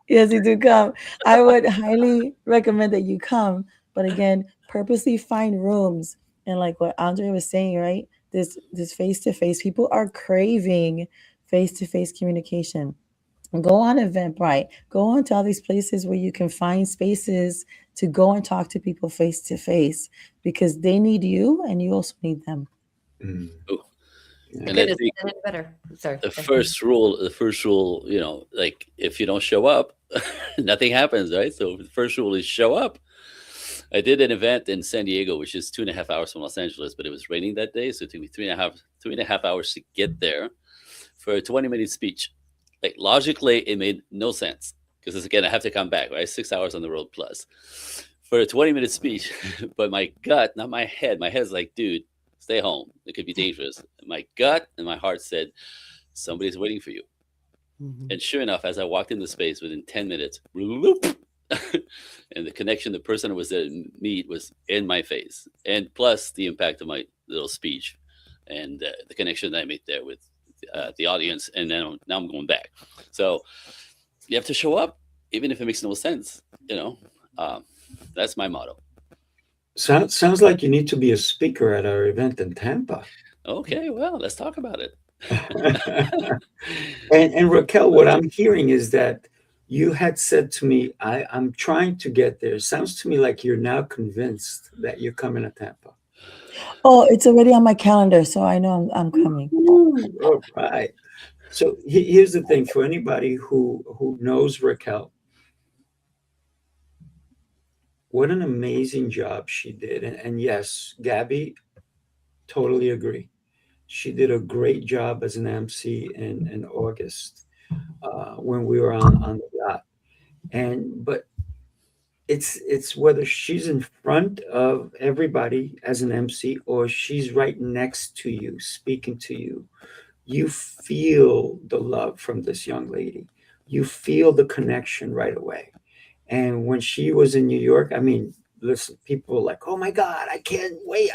Yes, you do come. I would highly recommend that you come. But again, purposely find rooms. And like what Andre was saying, right? This face-to-face, people are craving face-to-face communication. Go on Eventbrite. Go on to all these places where you can find spaces to go and talk to people face-to-face, because they need you and you also need them. And I think better. Sorry. The first rule, like if you don't show up, nothing happens, right? So the first rule is show up. I did an event in San Diego, which is 2.5 hours from Los Angeles, but it was raining that day. So it took me 3.5 hours to get there for a 20-minute speech. Like logically, it made no sense, because again, I have to come back, right? 6 hours on the road plus for a 20-minute speech. But my gut, not my head, my head's like, dude, stay home. It could be dangerous. My gut and my heart said, somebody's waiting for you. Mm-hmm. And sure enough, as I walked into space, within 10 minutes, and the connection, the person I was there to meet was in my face, and plus the impact of my little speech and the connection that I made there with the audience. And then now I'm going back. So you have to show up, even if it makes no sense. That's my motto. Sounds like you need to be a speaker at our event in Tampa. Okay, well, let's talk about it. and Raquel, what I'm hearing is that you had said to me, I'm trying to get there. Sounds to me like you're now convinced that you're coming to Tampa. Oh, it's already on my calendar, so I know I'm coming. Ooh, all right. So here's the thing for anybody who knows Raquel. What an amazing job she did. And yes, Gabby, totally agree. She did a great job as an MC in August when we were on the yacht. But it's whether she's in front of everybody as an MC or she's right next to you, speaking to you. You feel the love from this young lady. You feel the connection right away. And when she was in New York, I mean, listen, people were like, "Oh my God, I can't wait!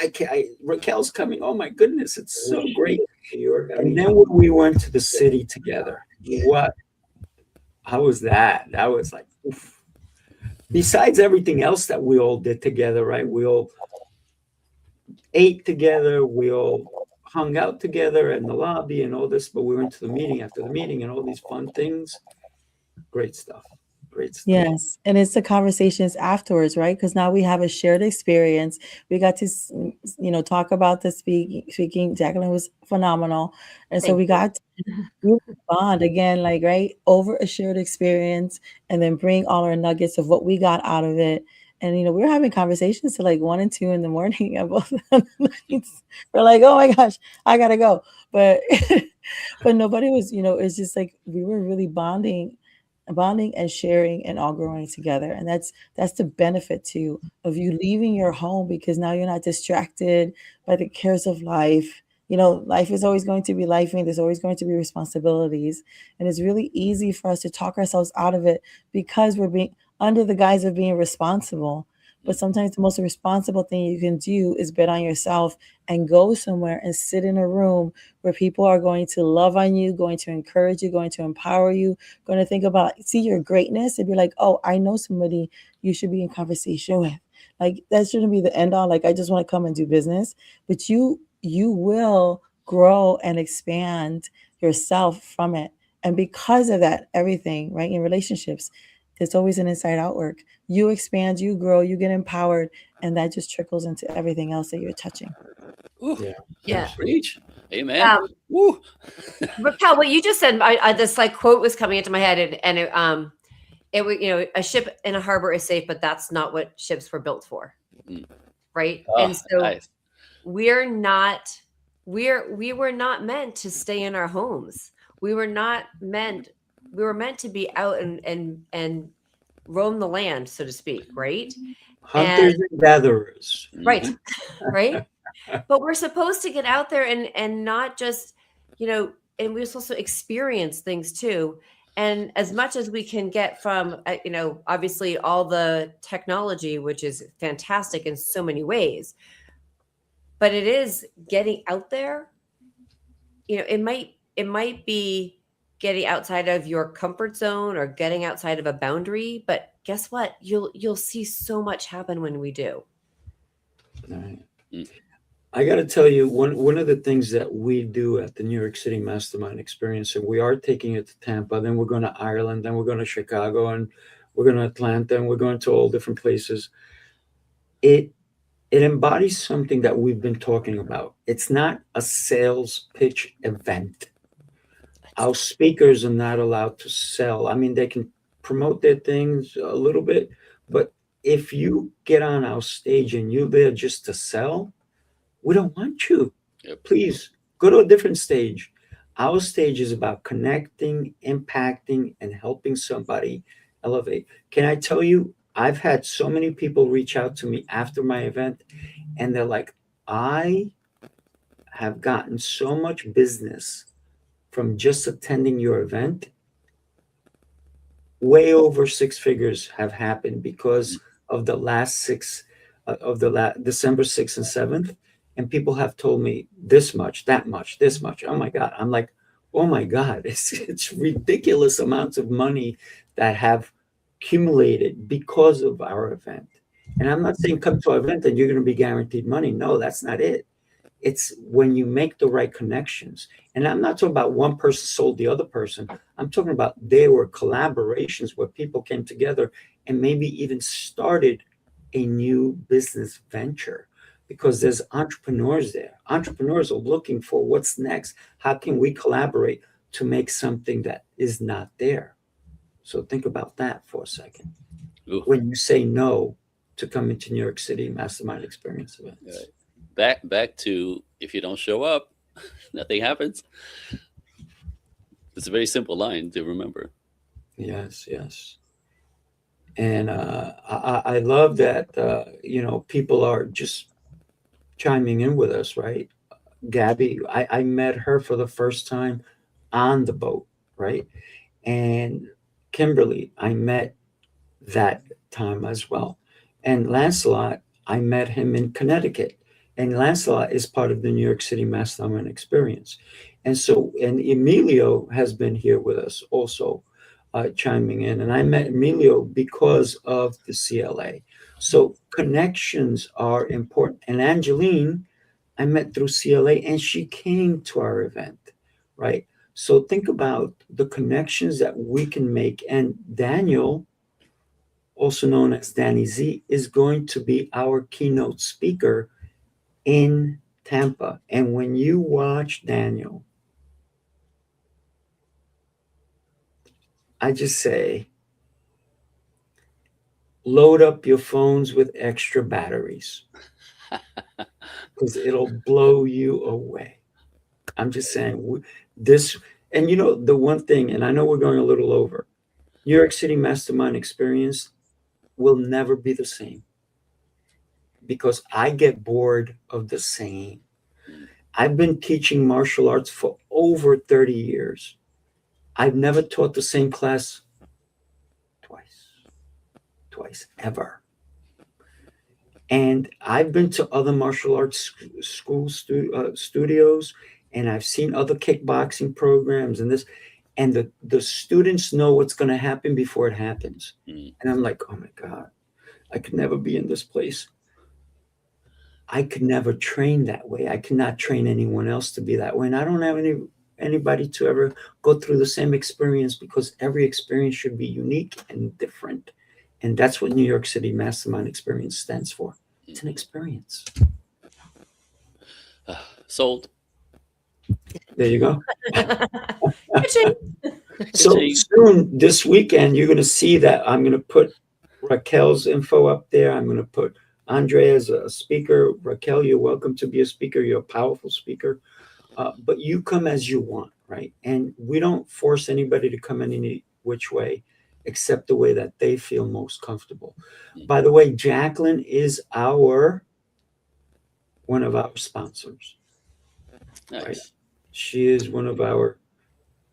Raquel's coming! Oh my goodness, it's so great!" New York. And then when we went to the city together, how was that? That was like, oof. Besides everything else that we all did together, right? We all ate together, we all hung out together in the lobby and all this, but we went to the meeting after the meeting and all these fun things. Great stuff. Great stuff. Yes. And it's the conversations afterwards, right? Because now we have a shared experience. We got to, talk about the speaking. Jaclyn was phenomenal. And so we got to really bond again, like, right, over a shared experience and then bring all our nuggets of what we got out of it. And, we were having conversations till like 1 and 2 in the morning at both nights. We're like, oh my gosh, I got to go. But, but nobody was, it's just like we were really bonding and sharing and all growing together. And that's the benefit too of you leaving your home, because now you're not distracted by the cares of life. Life is always going to be life, and there's always going to be responsibilities. And it's really easy for us to talk ourselves out of it because we're being under the guise of being responsible. But sometimes the most responsible thing you can do is bet on yourself and go somewhere and sit in a room where people are going to love on you, going to encourage you, going to empower you, going to see your greatness and be like, oh, I know somebody you should be in conversation with. Like, that shouldn't be the end all. Like, I just want to come and do business. But you will grow and expand yourself from it. And because of that, everything, right, in relationships, it's always an inside out work. You expand, you grow, you get empowered, and that just trickles into everything else that you're touching. Ooh, yeah. Preach. Amen. Woo. Raquel, what you just said, this like quote was coming into my head, and it was, a ship in a harbor is safe, but that's not what ships were built for, right? Oh, and so nice. we were not meant to stay in our homes. We were meant to be out and roam the land, so to speak, right? Hunters and gatherers. Right. But we're supposed to get out there and not just, and we're supposed to experience things too. And as much as we can get from, obviously all the technology, which is fantastic in so many ways, but it is getting out there. It might be getting outside of your comfort zone or getting outside of a boundary, but guess what? You'll see so much happen when we do. Right. I got to tell you, one of the things that we do at the New York City Mastermind Experience, and we are taking it to Tampa, then we're going to Ireland, then we're going to Chicago, and we're going to Atlanta, and we're going to all different places. It embodies something that we've been talking about. It's not a sales pitch event. Our speakers are not allowed to sell. I mean, they can promote their things a little bit, but if you get on our stage and you're there just to sell, we don't want you. Yep. Please go to a different stage. Our stage is about connecting, impacting, and helping somebody elevate. Can I tell you, I've had so many people reach out to me after my event, and they're like, I have gotten so much business from just attending your event. way over six figures have happened because of the last six of the December 6th and 7th. And people have told me this much, that much, this much. Oh my God. I'm like, oh my God, it's ridiculous amounts of money that have accumulated because of our event. And I'm not saying come to our event and you're going to be guaranteed money. No, that's not it. It's when you make the right connections. And I'm not talking about one person sold the other person. I'm talking about there were collaborations where people came together and maybe even started a new business venture because there's entrepreneurs there. Entrepreneurs are looking for what's next. How can we collaborate to make something that is not there? So think about that for a second. Ooh. When you say no to coming to New York City Mastermind Experience events. Back to, if you don't show up, nothing happens. It's a very simple line to remember. Yes. And I love that, people are just chiming in with us, right? Gabby, I met her for the first time on the boat, right? And Kimberly, I met that time as well. And Lancelot, I met him in Connecticut. And Lancelot is part of the New York City Mastermind Experience. And so, and Emilio has been here with us also, chiming in. And I met Emilio because of the CLA. So connections are important. And Angeline, I met through CLA and she came to our event, right? So think about the connections that we can make. And Daniel, also known as Danny Z, is going to be our keynote speaker in Tampa. And when you watch Daniel, I just say, load up your phones with extra batteries because it'll blow you away. I'm just saying this. And the one thing, and I know we're going a little over, New York City Mastermind Experience will never be the same because I get bored of the same. I've been teaching martial arts for over 30 years. I've never taught the same class twice ever. And I've been to other martial arts school studios, and I've seen other kickboxing programs and this, and the students know what's going to happen before it happens. And I'm like, oh my God, I could never be in this place. I could never train that way. I cannot train anyone else to be that way. And I don't have anybody to ever go through the same experience because every experience should be unique and different. And that's what New York City Mastermind Experience stands for. It's an experience. Sold. There you go. So soon this weekend, you're going to see that I'm going to put Raquel's info up there. I'm going to put Andre as a speaker. Raquel, you're welcome to be a speaker. You're a powerful speaker. But you come as you want, right? And we don't force anybody to come any which way except the way that they feel most comfortable. By the way, Jaclyn is one of our sponsors. Nice. Right? She is one of our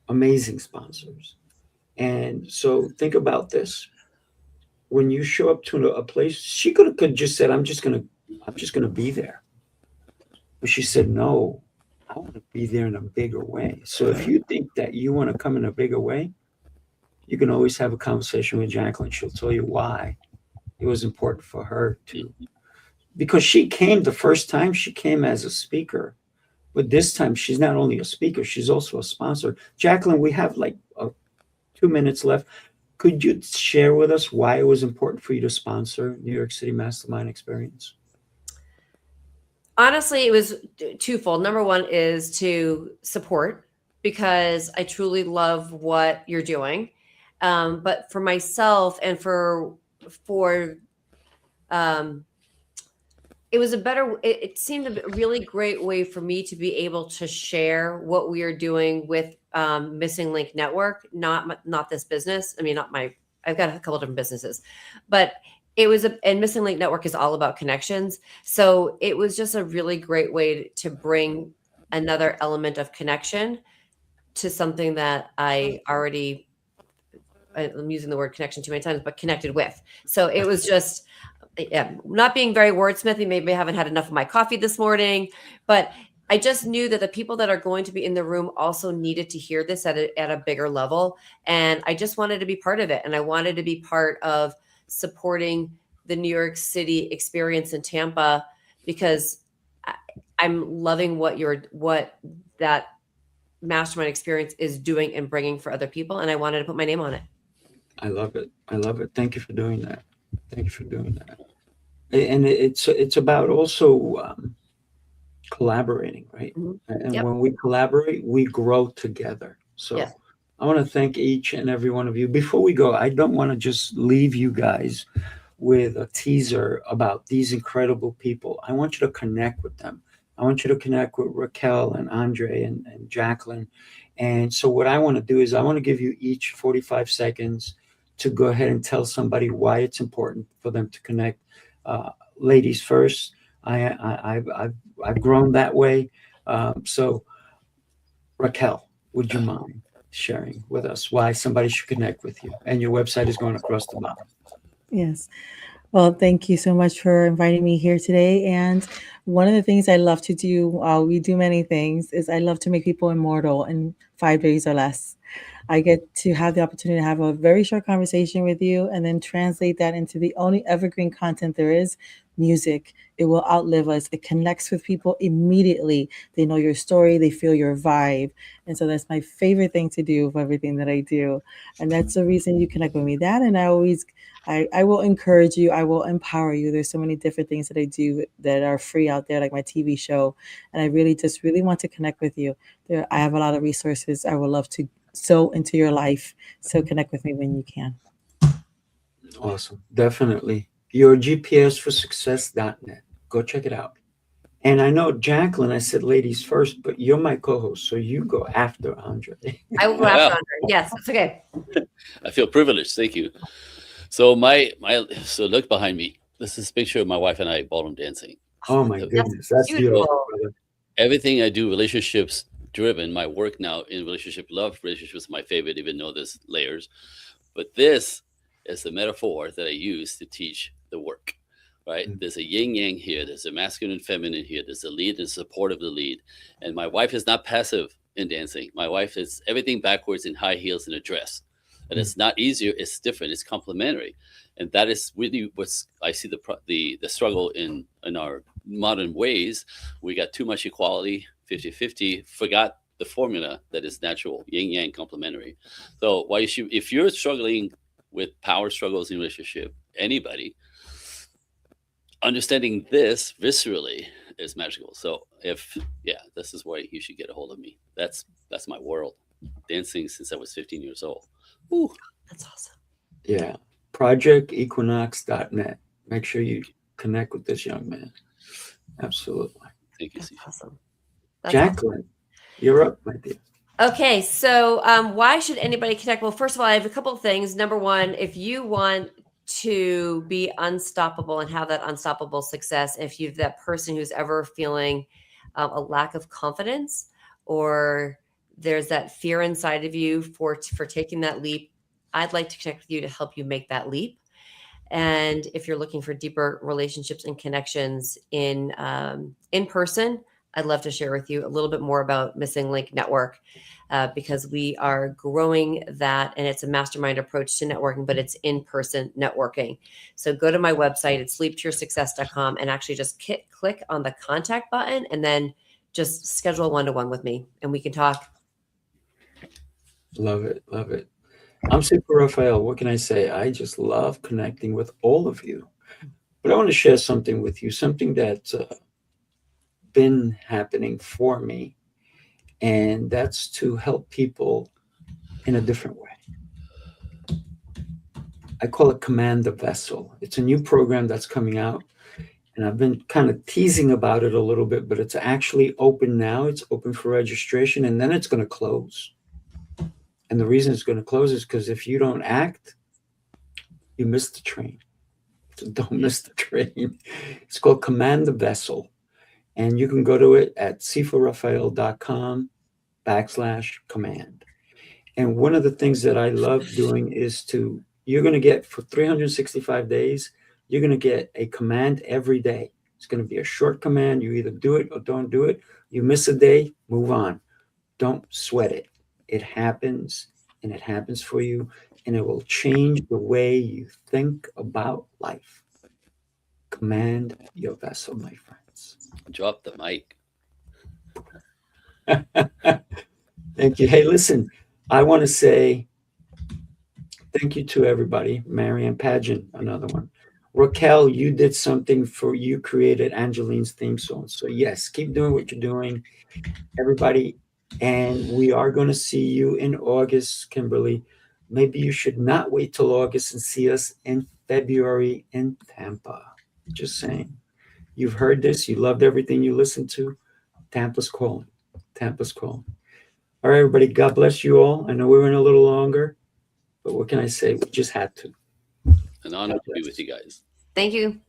amazing sponsors. And so think about this. When you show up to a place, she could have just said, I'm just gonna be there. But she said, no, I want to be there in a bigger way. So if you think that you want to come in a bigger way, you can always have a conversation with Jaclyn. She'll tell you why it was important for her to, because she came the first time she came as a speaker, but this time she's not only a speaker, she's also a sponsor. Jaclyn, we have like 2 minutes left. Could you share with us why it was important for you to sponsor New York City Mastermind Experience? Honestly, it was twofold. Number one is to support because I truly love what you're doing. But for myself and for it was it seemed a really great way for me to be able to share what we are doing with Missing Link Network, not this business. I mean, I've got a couple different businesses, but and Missing Link Network is all about connections. So it was just a really great way to bring another element of connection to something that I already I'm using the word connection too many times, but connected with. So it was just, not being very wordsmithy. Maybe I haven't had enough of my coffee this morning, but I just knew that the people that are going to be in the room also needed to hear this at a bigger level. And I just wanted to be part of it. And I wanted to be part of supporting the New York City experience in Tampa, because I'm loving what that mastermind experience is doing and bringing for other people. And I wanted to put my name on it. I love it. I love it. Thank you for doing that. Thank you for doing that. And it's about also collaborating, right? And when we collaborate, we grow together. So I want to thank each and every one of you. Before we go, I don't want to just leave you guys with a teaser about these incredible people. I want you to connect with them. I want you to connect with Raquel and Andre and Jaclyn. And so what I want to do is I want to give you each 45 seconds to go ahead and tell somebody why it's important for them to connect. Ladies first. I've grown that way. So Raquel, would you mind sharing with us why somebody should connect with you? And your website is going across the bottom. Yes. Well, thank you so much for inviting me here today. And one of the things I love to do, we do many things, is I love to make people immortal in 5 days or less. I get to have the opportunity to have a very short conversation with you and then translate that into the only evergreen content there is, music. It will outlive us. It connects with people immediately. They know your story. They feel your vibe. And so that's my favorite thing to do of everything that I do. And that's the reason you connect with me. That, and I will encourage you. I will empower you. There's so many different things that I do that are free out there, like my TV show. And I really want to connect with you. I have a lot of resources. I would love to sow into your life. So connect with me when you can. Awesome. Definitely. Your GPS for success.net. Go check it out. And I know, Jaclyn, I said ladies first, but you're my co-host, so you go after Andre. I will go after Andre. Yes, it's okay. I feel privileged. Thank you. So so look behind me. This is a picture of my wife and I ballroom dancing. Oh my goodness, that's beautiful. Everything I do, relationships driven. My work now in love relationships is my favorite, even though there's layers. But this is the metaphor that I use to teach the work. Right? Mm-hmm. There's a yin yang here. There's a masculine and feminine here. There's a lead and support of the lead. And my wife is not passive in dancing. My wife is everything backwards in high heels and a dress. And it's not easier. It's different. It's complementary. And that is really what's I see the struggle in our modern ways. We got too much equality, 50-50, forgot the formula that is natural, yin yang complementary. So if you're struggling with power struggles in relationship, anybody, understanding this viscerally is magical. So this is why you should get a hold of me. That's my world. Dancing since I was 15 years old. Ooh, that's awesome. Yeah. ProjectEquinox.net. Make sure you connect with this young man. Absolutely. Thank you. That's awesome. Jaclyn, awesome. You're up, my dear. Okay, so why should anybody connect? Well, first of all, I have a couple of things. Number one, if you want to be unstoppable and have that unstoppable success, if you're that person who's ever feeling a lack of confidence, or there's that fear inside of you for taking that leap, I'd like to connect with you to help you make that leap. And if you're looking for deeper relationships and connections in person, I'd love to share with you a little bit more about Missing Link Network, because we are growing that, and it's a mastermind approach to networking, but it's in-person networking. So go to my website, it's leaptoyoursuccess.com, and actually just click on the contact button, and then just schedule a one-to-one with me, and we can talk. Love it. Love it. I'm Sifu Rafael. What can I say? I just love connecting with all of you. But I want to share something with you, something that's been happening for me, and that's to help people in a different way. I call it Command the Vessel. It's a new program that's coming out, and I've been kind of teasing about it a little bit, but it's actually open now. It's open for registration, and then it's going to close. And the reason it's going to close is because if you don't act, you miss the train. So don't miss the train. It's called Command the Vessel. And you can go to it at sifurafael.com/command. And one of the things that I love doing is you're going to get for 365 days, you're going to get a command every day. It's going to be a short command. You either do it or don't do it. You miss a day, move on. Don't sweat it. It happens, and it happens for you, and it will change the way you think about life. Command your vessel, my friends. Drop the mic. Thank you. Hey, listen, I want to say thank you to everybody. Marianne Pageant, another one. Raquel, you did something you created Angeline's theme song. So yes, keep doing what you're doing, everybody. And we are going to see you in August, Kimberly. Maybe you should not wait till August and see us in February in Tampa. Just saying. You've heard this. You loved everything you listened to. Tampa's calling. Tampa's calling. All right, everybody. God bless you all. I know we went a little longer, but what can I say? We just had to. An honor to be with you guys. Thank you.